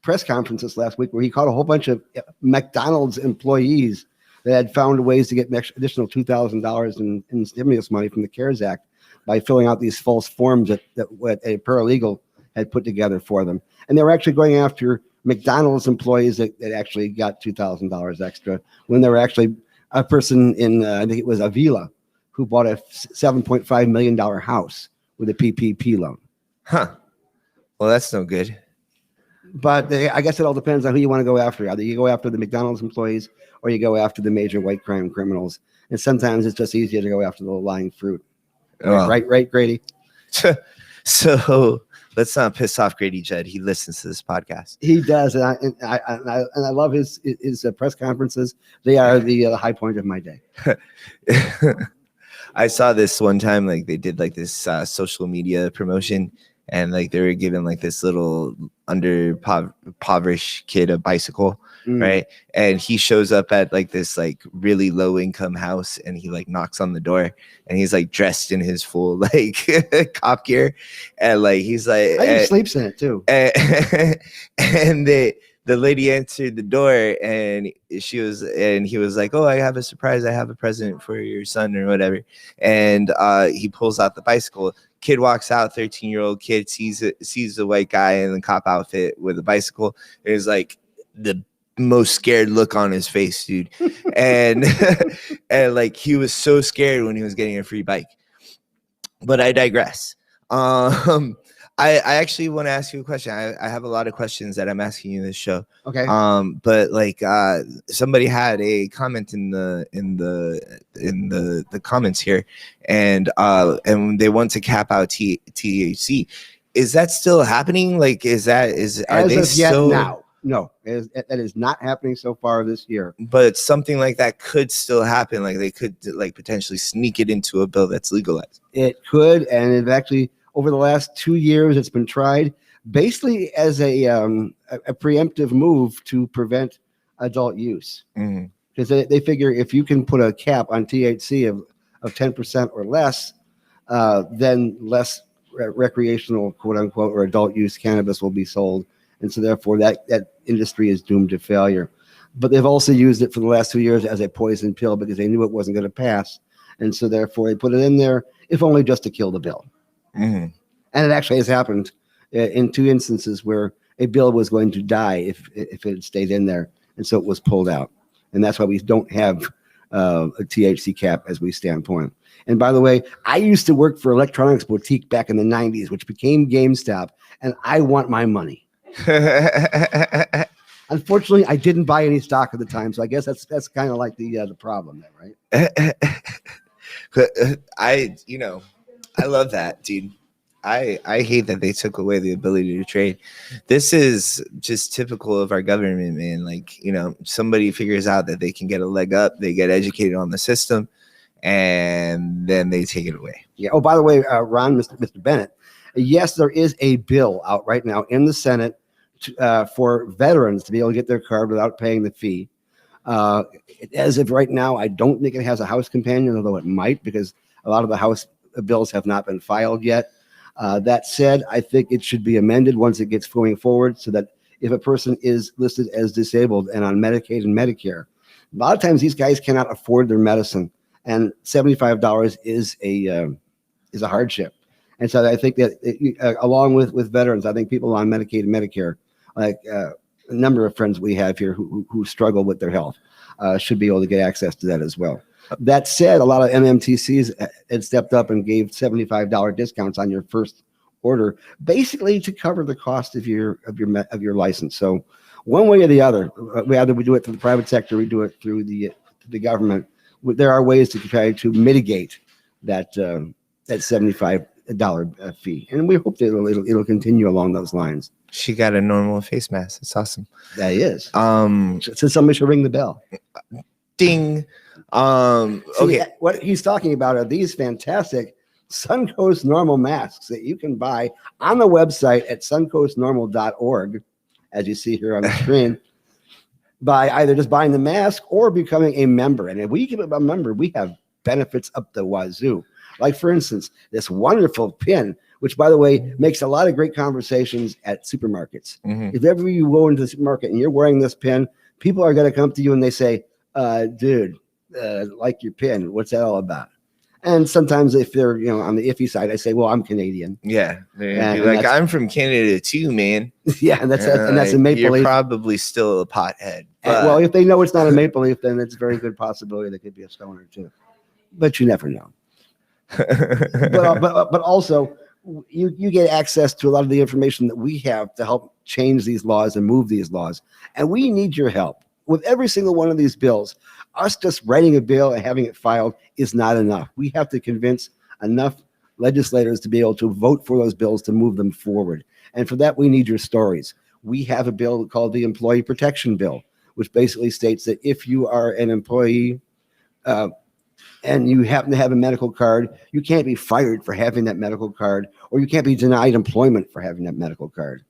A: press conference this last week where he caught a whole bunch of McDonald's employees that had found ways to get an additional $2,000 in stimulus money from the CARES Act by filling out these false forms that a paralegal had put together for them. And they were actually going after McDonald's employees that actually got $2,000 extra when there were actually a person in, I think it was Avila, who bought a $7.5 million house with a PPP loan.
B: Huh. Well, that's no good.
A: But I guess it all depends on who you want to go after. Either you go after the McDonald's employees or you go after the major white crime criminals. And sometimes it's just easier to go after the low-lying fruit. Oh. Right, Grady?
B: So let's not piss off Grady Judd. He listens to this podcast.
A: He does, and I love his press conferences. They are the high point of my day.
B: I saw this one time, like they did like this social media promotion, and like they were giving like this little impoverished kid a bicycle, right? And he shows up at like this like really low income house, and he like knocks on the door, and he's like dressed in his full like cop gear, and like he's like,
A: he sleeps in it too.
B: And the lady answered the door, and he was like, "Oh, I have a surprise. I have a present for your son or whatever." And he pulls out the bicycle. Kid walks out, 13-year-old kid sees the white guy in the cop outfit with a bicycle. It is like the most scared look on his face, dude. And and like he was so scared when he was getting a free bike. But I digress. I actually want to ask you a question. I have a lot of questions that I'm asking you in this show.
A: Okay.
B: But like somebody had a comment in the comments here, and they want to cap out THC. Is that still happening? Like, are they still
A: now? No, that is not happening so far this year.
B: But something like that could still happen. Like they could like potentially sneak it into a bill that's legalized.
A: It could, and it actually over the last 2 years, it's been tried basically as a preemptive move to prevent adult use. Because they figure if you can put a cap on THC of 10% or less, then less recreational, quote unquote, or adult use cannabis will be sold. And so therefore that industry is doomed to failure. But they've also used it for the last 2 years as a poison pill because they knew it wasn't going to pass. And so therefore they put it in there, if only just to kill the bill. And it actually has happened in 2 instances where a bill was going to die if it had stayed in there. And so it was pulled out. And that's why we don't have a THC cap as we stand point. And by the way, I used to work for Electronics Boutique back in the 90s, which became GameStop, and I want my money. Unfortunately, I didn't buy any stock at the time, so I guess that's kind of like the problem there,
B: right? I love that, dude. I hate that they took away the ability to trade. This is just typical of our government, man. Like, somebody figures out that they can get a leg up, they get educated on the system, and then they take it away.
A: Yeah. Oh, by the way, Ron, Mr. Bennett, yes, there is a bill out right now in the Senate for veterans to be able to get their card without paying the fee. As of right now, I don't think it has a House companion, although it might, because a lot of the House bills have not been filed yet. That said, I think it should be amended once it gets going forward so that if a person is listed as disabled and on Medicaid and Medicare, a lot of times these guys cannot afford their medicine, and $75 is a hardship. And so I think that along with veterans, I think people on Medicaid and Medicare, like a number of friends we have here who struggle with their health, should be able to get access to that as well. That said, a lot of MMTCs had stepped up and gave $75 discounts on your first order, basically to cover the cost of your license. So one way or the other, either we do it through the private sector, we do it through the government. There are ways to try to mitigate that $75 fee, and we hope that it'll continue along those lines.
B: She got a normal face mask. It's awesome.
A: That is. So somebody should ring the bell.
B: Ding.
A: Okay. What he's talking about are these fantastic Suncoast Normal masks that you can buy on the website at suncoastnormal.org, as you see here on the screen, by either just buying the mask or becoming a member. And if we become a member, we have benefits up the wazoo. Like, for instance, this wonderful pin, which, by the way, makes a lot of great conversations at supermarkets. If ever you go into the supermarket and you're wearing this pin, people are going to come to you and they say, dude, like your pin, what's that all about? And sometimes if they're on the iffy side, I say, well, I'm Canadian.
B: Yeah, and like, I'm from Canada too, man.
A: Yeah, and that's a maple leaf.
B: You're probably still a pothead.
A: Well, if they know it's not a maple leaf, then it's a very good possibility that could be a stoner too. But you never know. but also, you get access to a lot of the information that we have to help change these laws and move these laws. And we need your help with every single one of these bills. Us just writing a bill and having it filed is not enough. We have to convince enough legislators to be able to vote for those bills to move them forward. And for that, we need your stories. We have a bill called the Employee Protection Bill, which basically states that if you are an employee and you happen to have a medical card, you can't be fired for having that medical card, or you can't be denied employment for having that medical card.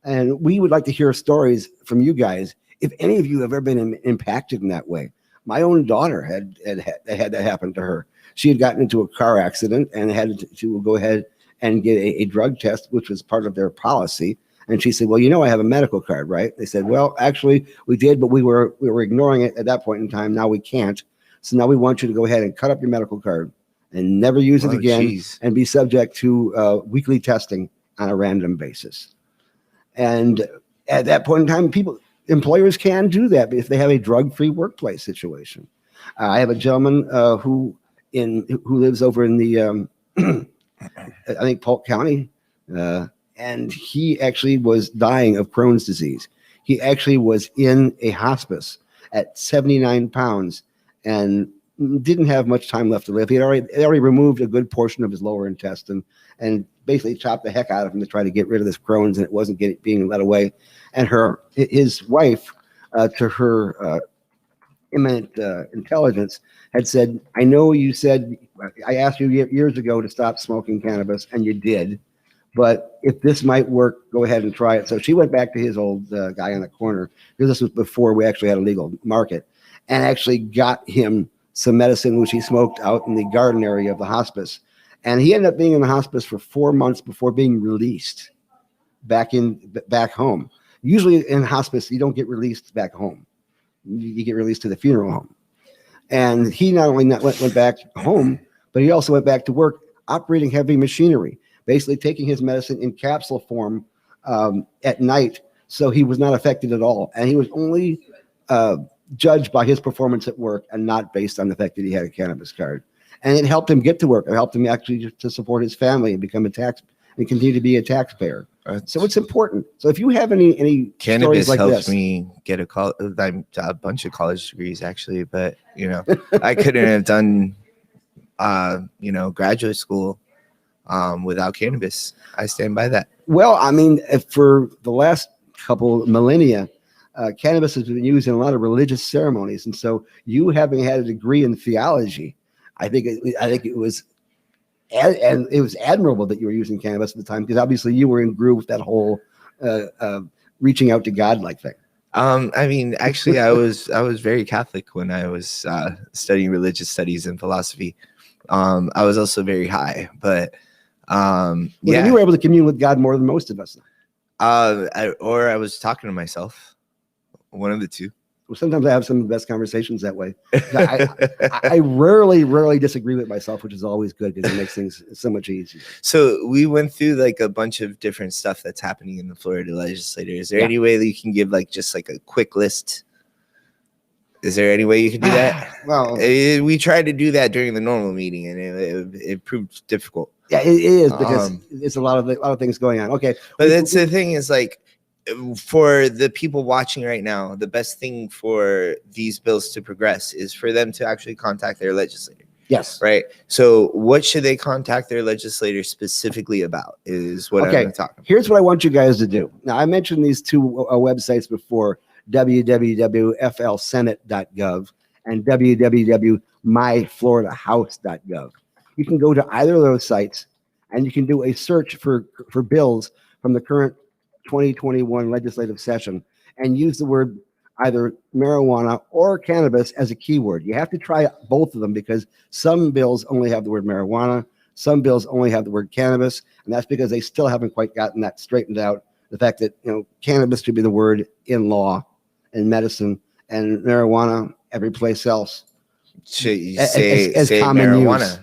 A: And we would like to hear stories from you guys if any of you have ever been impacted in that way. My own daughter had that happen to her. She had gotten into a car accident and had to go ahead and get a drug test, which was part of their policy. And she said, well, I have a medical card, right? They said, well, actually we did, but we were ignoring it at that point in time. Now we can't. So now we want you to go ahead and cut up your medical card and never use it again, and be subject to weekly testing on a random basis. And at that point in time, employers can do that if they have a drug-free workplace situation. I have a gentleman who lives over in the I think Polk County, and he actually was dying of Crohn's disease. He actually was in a hospice at 79 pounds and didn't have much time left to live. They already removed a good portion of his lower intestine and basically chopped the heck out of him to try to get rid of this Crohn's, and it wasn't being let away. And his wife, to her imminent intelligence, had said, I know you said, I asked you years ago to stop smoking cannabis, and you did, but if this might work, go ahead and try it. So she went back to his old guy on the corner, because this was before we actually had a legal market, and actually got him some medicine which he smoked out in the garden area of the hospice. And he ended up being in the hospice for 4 months before being released back home. Usually in hospice, you don't get released back home. You get released to the funeral home. And he not only went back home, but he also went back to work operating heavy machinery, basically taking his medicine in capsule form at night. So he was not affected at all. And he was only judged by his performance at work and not based on the fact that he had a cannabis card. And it helped him get to work. It helped him actually to support his family and become and continue to be a taxpayer. So it's important. So if you have any
B: cannabis
A: stories like
B: helped
A: this,
B: me get a bunch of college degrees actually, but I couldn't have done graduate school without cannabis. I stand by that.
A: Well, I mean, for the last couple millennia, cannabis has been used in a lot of religious ceremonies, and so you having had a degree in theology, I think it was admirable that you were using cannabis at the time, because obviously you were in groove with that whole reaching out to God like thing.
B: I mean, actually, I was very Catholic when I was studying religious studies and philosophy. I was also very high, but
A: you were able to commune with God more than most of us.
B: Or I was talking to myself. One of the two.
A: Well, sometimes I have some of the best conversations that way. I rarely disagree with myself, which is always good because it makes things so much easier.
B: So we went through like a bunch of different stuff that's happening in the Florida legislature. Is there any way that you can give just a quick list? Is there any way you can do that?
A: Well,
B: we tried to do that during the normal meeting, and it proved difficult.
A: Yeah, it is, because it's a lot of things going on. Okay,
B: but the thing is, for the people watching right now, the best thing for these bills to progress is for them to actually contact their legislator.
A: Yes.
B: Right. So what should they contact their legislator specifically about is what I'm going to talk about.
A: Here's what I want you guys to do. Now, I mentioned these two websites before, www.flsenate.gov and www.myfloridahouse.gov. You can go to either of those sites and you can do a search for bills from the current 2021 legislative session and use the word either marijuana or cannabis as a keyword. You have to try both of them, because some bills only have the word marijuana, some bills only have the word cannabis, and that's because they still haven't quite gotten that straightened out. The fact that cannabis should be the word in law and medicine, and marijuana every place else.
B: Say common marijuana use.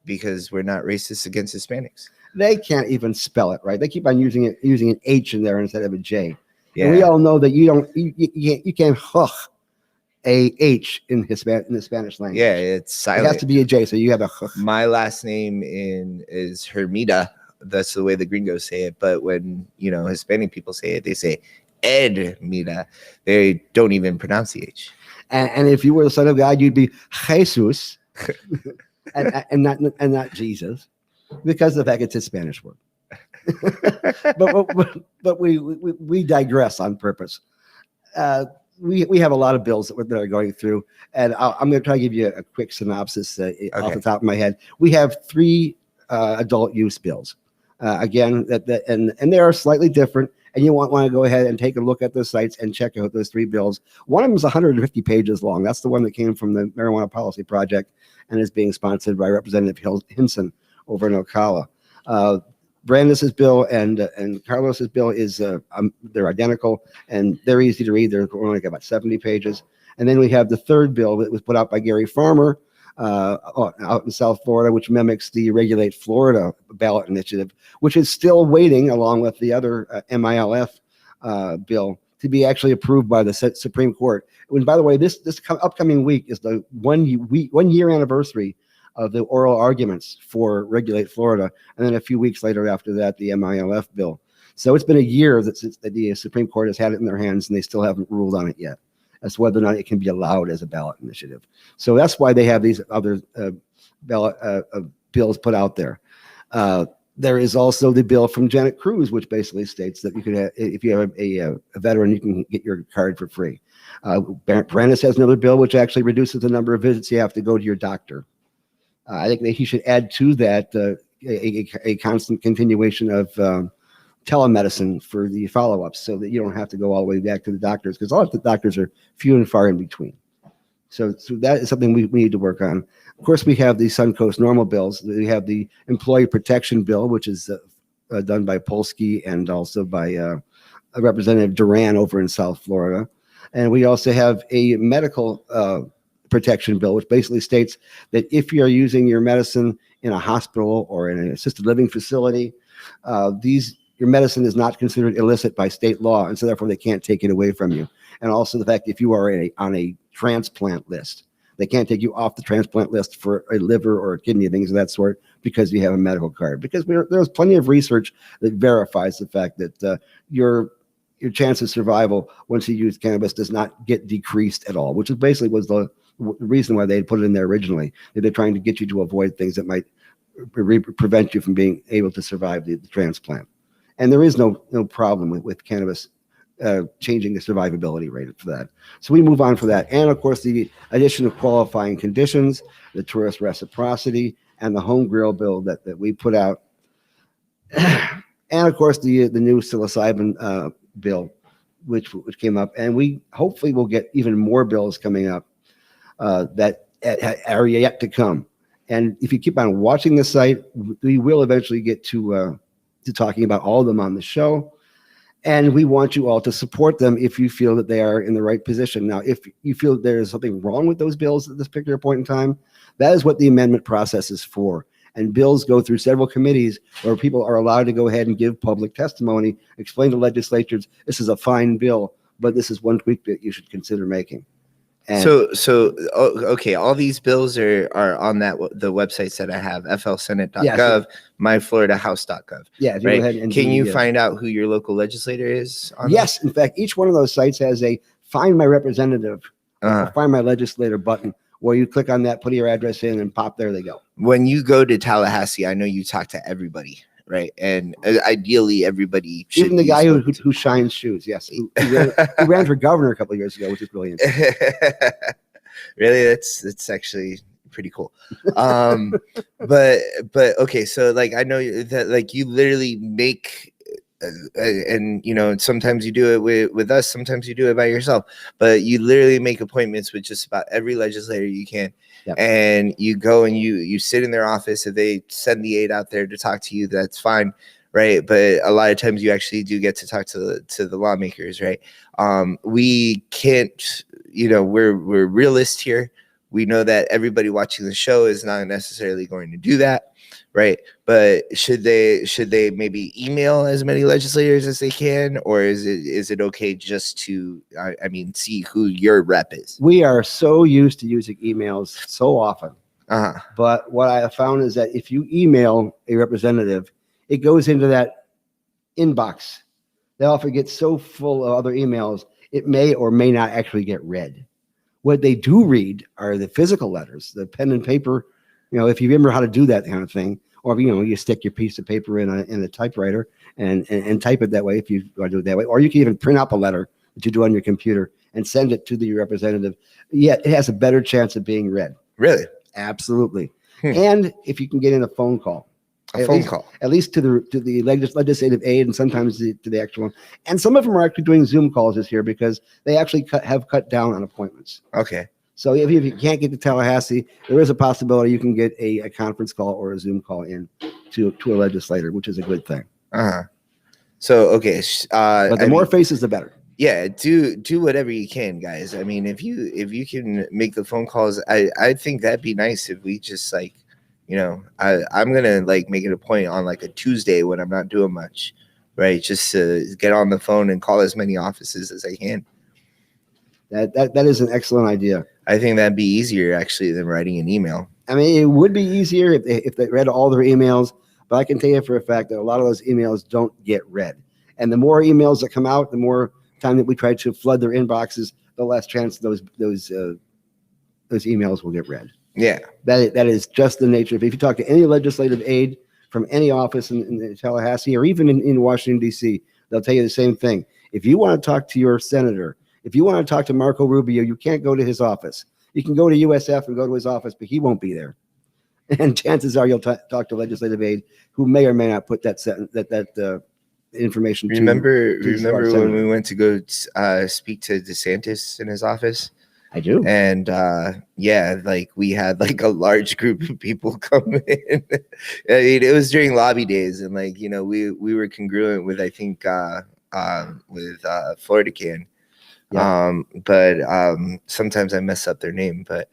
B: Because we're not racist against Hispanics.
A: They can't even spell it right. They keep on using an H in there instead of a J.
B: Yeah.
A: And we all know that you can't a H in the Spanish language.
B: Yeah, it's silent.
A: It has to be a J, so you have a
B: My last name is Hermida. That's the way the gringos say it. But when Hispanic people say it, they say Edmida. They don't even pronounce the H.
A: And if you were the Son of God, you'd be Jesus, and not Jesus, because of the fact it's a Spanish word. but we digress on purpose. We have a lot of bills that are going through, and I'm going to try to give you a quick synopsis off the top of my head. We have 3 adult use bills. Again, and they are slightly different, and you want to go ahead and take a look at those sites and check out those 3 bills. One of them is 150 pages long. That's the one that came from the Marijuana Policy Project and is being sponsored by Representative Hinson over in Ocala. Brandis's bill and Carlos's bill is they're identical and they're easy to read. They're only like about 70 pages. And then we have the third bill that was put out by Gary Farmer out in South Florida, which mimics the Regulate Florida ballot initiative, which is still waiting along with the other MILF bill to be actually approved by the Supreme Court. And by the way, this upcoming week is the 1 year anniversary of the oral arguments for Regulate Florida, and then a few weeks later after that, the MILF bill. So it's been a year that the Supreme Court has had it in their hands, and they still haven't ruled on it yet as to whether or not it can be allowed as a ballot initiative. So that's why they have these other ballot bills put out there. There is also the bill from Janet Cruz, which basically states that you could have, if you have a veteran, you can get your card for free. Brandis has another bill which actually reduces the number of visits you have to go to your doctor. I think that he should add to that a constant continuation of telemedicine for the follow-ups so that you don't have to go all the way back to the doctors, because all of the doctors are few and far in between. So that is something we need to work on. Of course, we have the Suncoast normal bills. We have the employee protection bill, which is done by Polsky and also by Representative Duran over in South Florida. And we also have a medical protection bill, which basically states that if you're using your medicine in a hospital or in an assisted living facility, your medicine is not considered illicit by state law, and so therefore they can't take it away from you. And also the fact if you are on a transplant list, they can't take you off the transplant list for a liver or a kidney, things of that sort, because you have a medical card. Because there's plenty of research that verifies the fact that your chance of survival once you use cannabis does not get decreased at all, which is basically was the reason why they put it in there originally. They're trying to get you to avoid things that might prevent you from being able to survive the transplant. And there is no problem with cannabis changing the survivability rate for that. So we move on for that. And of course, the addition of qualifying conditions, the tourist reciprocity, and the home grill bill that we put out. And of course, the new psilocybin bill, which came up. And we hopefully will get even more bills coming up that are yet to come. And if you keep on watching the site, we will eventually get to talking about all of them on the show. And we want you all to support them if you feel that they are in the right position. Now, if you feel there is something wrong with those bills at this particular point in time, that is what the amendment process is for. And bills go through several committees where people are allowed to go ahead and give public testimony, explain to legislatures, this is a fine bill, but this is one tweak that you should consider making. And
B: okay, all these bills are on the websites that I have, flsenate.gov,
A: yeah,
B: myfloridahouse.gov.
A: Yeah,
B: right?
A: go ahead and
B: can you find out who your local legislator is?
A: Yes, in fact, each one of those sites has a find my representative, or find my legislator button, where you click on that, put your address in, and pop, there they go.
B: When you go to Tallahassee, I know you talk to everybody, right? And ideally, everybody should.
A: Even the guy who shines shoes, yes. He ran for governor a couple of years ago, which is brilliant.
B: Really, that's actually pretty cool. But okay, so like I know that like you literally make. And sometimes you do it with us, sometimes you do it by yourself, but you literally make appointments with just about every legislator you can. Yep. And you go and you sit in their office. If they send the aide out there to talk to you, that's fine, right? But a lot of times you actually do get to talk to the lawmakers, right? We can't, we're realists here. We know that everybody watching the show is not necessarily going to do that. Right. But should they maybe email as many legislators as they can, or is it okay just to, see who your rep is?
A: We are so used to using emails so often.
B: Uh-huh.
A: But what I have found is that if you email a representative, it goes into that inbox. They often get so full of other emails, it may or may not actually get read. What they do read are the physical letters, the pen and paper. If you remember how to do that kind of thing, or you stick your piece of paper in a typewriter and type it that way if you want to do it that way, or you can even print up a letter that you do on your computer and send it to the representative. Yet it has a better chance of being read.
B: Really?
A: Absolutely. And if you can get in a phone call,
B: at
A: least to the legislative aide, and sometimes to the actual one. And some of them are actually doing Zoom calls this year because they actually have cut down on appointments.
B: Okay.
A: So if you can't get to Tallahassee, there is a possibility you can get a conference call or a Zoom call in to a legislator, which is a good thing.
B: Uh-huh. So, okay.
A: But the more faces, the better.
B: Yeah, do whatever you can, guys. I mean, if you can make the phone calls, I think that'd be nice if we just like, I'm gonna like make it a point on like a Tuesday when I'm not doing much, right? Just to get on the phone and call as many offices as I can.
A: That is an excellent idea.
B: I think that'd be easier actually than writing an email.
A: I mean, it would be easier if they read all their emails, but I can tell you for a fact that a lot of those emails don't get read. And the more emails that come out, the more time that we try to flood their inboxes, the less chance those emails will get read.
B: Yeah,
A: that is just the nature of it. If you talk to any legislative aide from any office in Tallahassee or even in Washington, D.C., they'll tell you the same thing. If you want to talk to your senator, if you want to talk to Marco Rubio, you can't go to his office. You can go to USF and go to his office, but he won't be there. And chances are you'll talk to a legislative aide who may or may not put that information.
B: Remember when we went to go speak to DeSantis in his office?
A: I do.
B: And like we had like a large group of people come in. I mean, it was during lobby days, and like we were congruent with I think with Florida Can. Yeah. But sometimes I mess up their name, but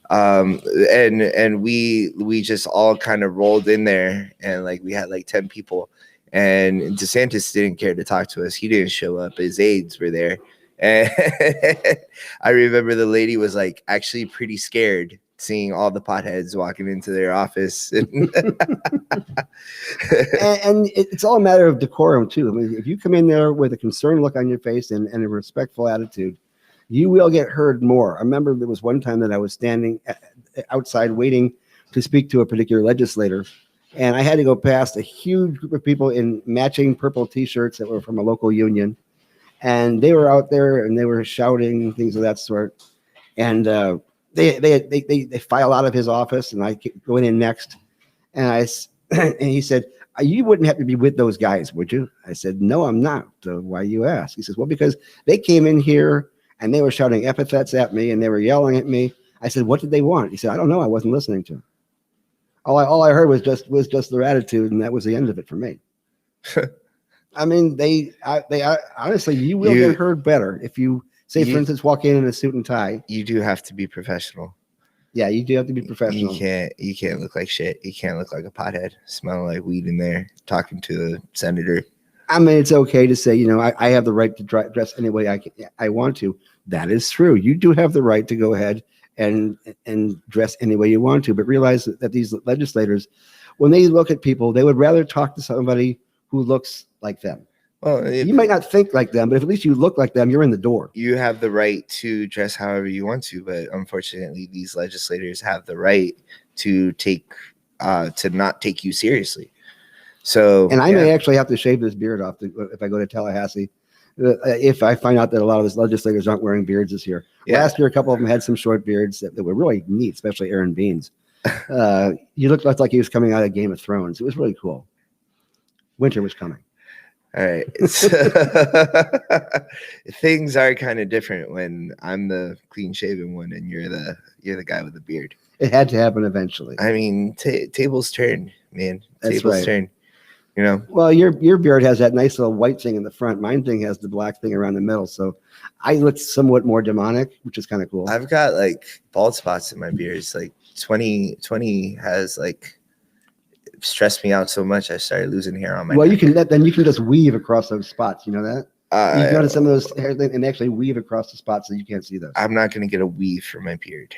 B: and we just all kind of rolled in there, and like we had like 10 people, and DeSantis didn't care to talk to us. He didn't show up. His aides were there. And I remember the lady was like actually pretty scared seeing all the potheads walking into their office. And
A: it's all a matter of decorum too. I mean, if you come in there with a concerned look on your face and a respectful attitude, you will get heard more. I remember there was one time that I was standing outside waiting to speak to a particular legislator, and I had to go past a huge group of people in matching purple T-shirts that were from a local union. And they were out there and they were shouting things of that sort. And they file out of his office, and I go in next. And he said, "You wouldn't have to be with those guys, would you?" I said, "No, I'm not." "Why you ask?" He says, "Well, because they came in here and they were shouting epithets at me and they were yelling at me." I said, "What did they want?" He said, "I don't know. I wasn't listening to them. All I heard was just their attitude, and that was the end of it for me." I mean, they honestly, you will get heard better if you say, for instance, walk in a suit and tie.
B: You do have to be professional.
A: Yeah, you do have to be professional.
B: You can't look like shit. You can't look like a pothead, smelling like weed in there, talking to the senator.
A: I mean, it's okay to say, I have the right to dress any way I want to. That is true. You do have the right to go ahead and dress any way you want to, but realize that these legislators, when they look at people, they would rather talk to somebody who looks like them. Well, you might not think like them, but if at least you look like them, you're in the door.
B: You have the right to dress however you want to, but unfortunately, these legislators have the right to not take you seriously. So,
A: and I may actually have to shave this beard off if I go to Tallahassee. If I find out that a lot of these legislators aren't wearing beards this year. Yeah. Last year, a couple of them had some short beards that were really neat, especially Aaron Beans. You looked like he was coming out of Game of Thrones. It was really cool. Winter was coming.
B: All right. Things are kind of different when I'm the clean shaven one and you're the guy with the beard.
A: It had to happen eventually.
B: I mean, tables turn, man.
A: That's
B: tables
A: right.
B: turn.
A: Well, your beard has that nice little white thing in the front. Mine thing has the black thing around the middle. So I look somewhat more demonic, which is kind of cool.
B: I've got like bald spots in my beard. It's like 2020 has like stressed me out so much I started losing hair on my neck.
A: You can just weave across those spots. You know that? You notice some of those hair things and actually weave across the spots so you can't see those.
B: I'm not going to get a weave for my beard.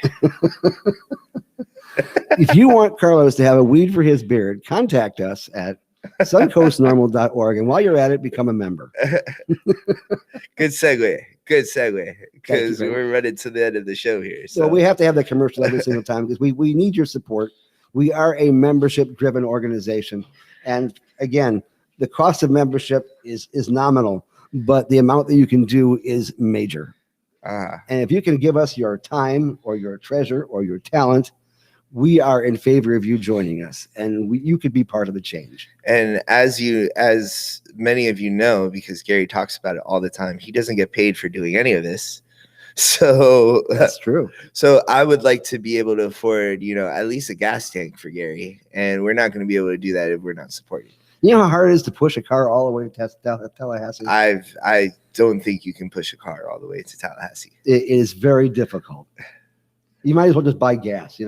A: If you want Carlos to have a weed for his beard, contact us at suncoastnormal.org, and while you're at it, become a member.
B: Good segue because we're running to the end of the show here. So
A: we have to have that commercial every single time because we need your support. We are a membership-driven organization, and again, the cost of membership is nominal, but the amount that you can do is major. And if you can give us your time or your treasure or your talent, we are in favor of you joining us, and you could be part of the change.
B: And as many of you know, because Gary talks about it all the time, he doesn't get paid for doing any of this. So
A: That's true.
B: So I would like to be able to afford, at least a gas tank for Gary, and we're not going to be able to do that if we're not supported.
A: You know how hard it is to push a car all the way to Tallahassee?
B: I don't think you can push a car all the way to Tallahassee.
A: It is very difficult. You might as well just buy gas,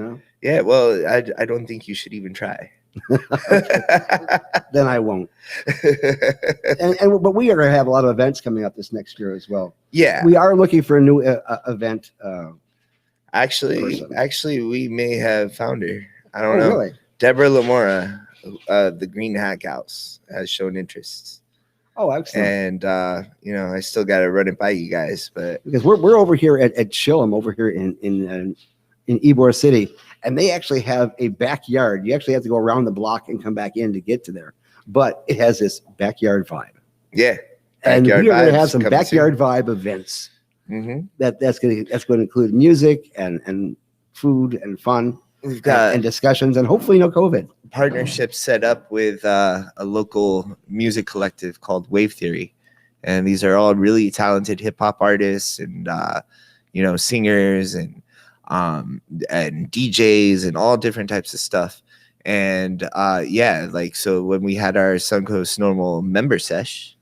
B: Yeah, well, I don't think you should even try.
A: Then I won't. But we are going to have a lot of events coming up this next year as well.
B: Yeah,
A: we are looking for a new event.
B: Actually, we may have found her. I don't know.
A: Really?
B: Deborah Lamora, the Green Hack House, has shown interest.
A: Oh, excellent.
B: And I still got to run it by you guys, but
A: because we're over here at Chillum, over here in Ybor City, and they actually have a backyard. You actually have to go around the block and come back in to get to there, but it has this backyard vibe.
B: Yeah,
A: and we're going to have some backyard vibe events.
B: Mm-hmm.
A: That's going to include music and food and fun.
B: We've got
A: and discussions, and hopefully no COVID.
B: Partnerships set up with a local music collective called Wave Theory, and these are all really talented hip hop artists and singers and DJs and all different types of stuff. And so when we had our Suncoast Normal member sesh,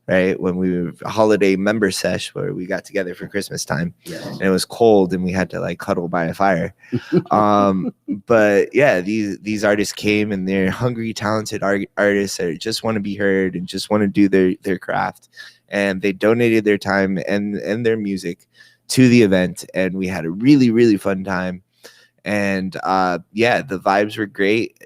B: right, when we were holiday member sesh where we got together for Christmas time, and it was cold and we had to cuddle by a fire. But yeah, these artists came, and they're hungry, talented artists that just want to be heard and just want to do their craft, and they donated their time and their music to the event, and we had a really, really fun time. And the vibes were great.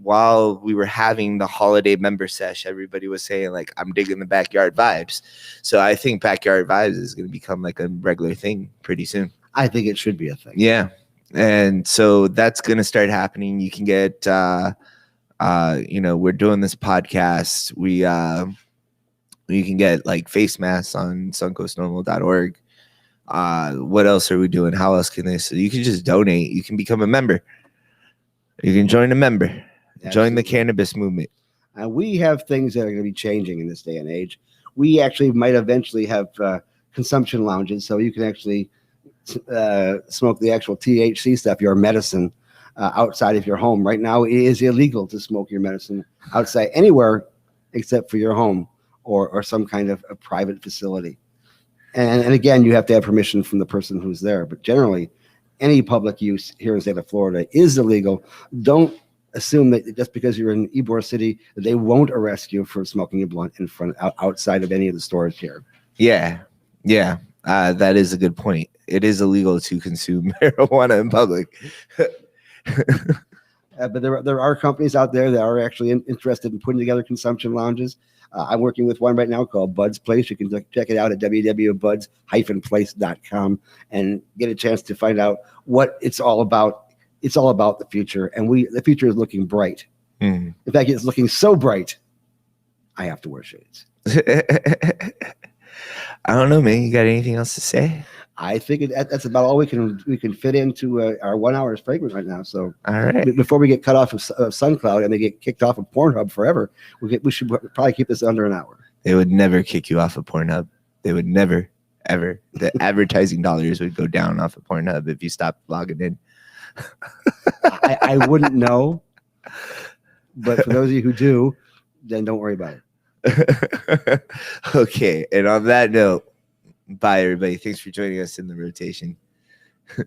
B: While we were having the holiday member sesh, everybody was saying I'm digging the backyard vibes. So I think backyard vibes is going to become a regular thing pretty soon. I think it should be a thing. Yeah. And so that's going to start happening. You can get, we're doing this podcast. You can get face masks on suncoastnormal.org. What else are we doing? How else can they? So you can just donate. You can become a member. You can join a member. Absolutely. Join the cannabis movement. We have things that are going to be changing in this day and age. We actually might eventually have consumption lounges, so you can actually smoke the actual THC stuff, your medicine, outside of your home. Right now, it is illegal to smoke your medicine outside anywhere except for your home or some kind of a private facility. And again, you have to have permission from the person who's there. But generally, any public use here in the state of Florida is illegal. Don't assume that just because you're in Ybor City, that they won't arrest you for smoking a blunt outside of any of the stores here. Yeah. That is a good point. It is illegal to consume marijuana in public. But there are companies out there that are actually interested in putting together consumption lounges. I'm working with one right now called Bud's Place. You can check it out at www.buds-place.com and get a chance to find out what it's all about. It's all about the future, and the future is looking bright. In fact, it's looking so bright, I have to wear shades. I don't know, man. You got anything else to say? I think that's about all we can fit into our 1 hour fragment right now. So, all right. Before we get cut off of SunCloud and they get kicked off of Pornhub forever, we should probably keep this under an hour. They would never kick you off of Pornhub. They would never, ever. The advertising dollars would go down off of Pornhub if you stopped logging in. I wouldn't know, but for those of you who do, then don't worry about it. Okay, and on that note, bye, everybody. Thanks for joining us in the rotation.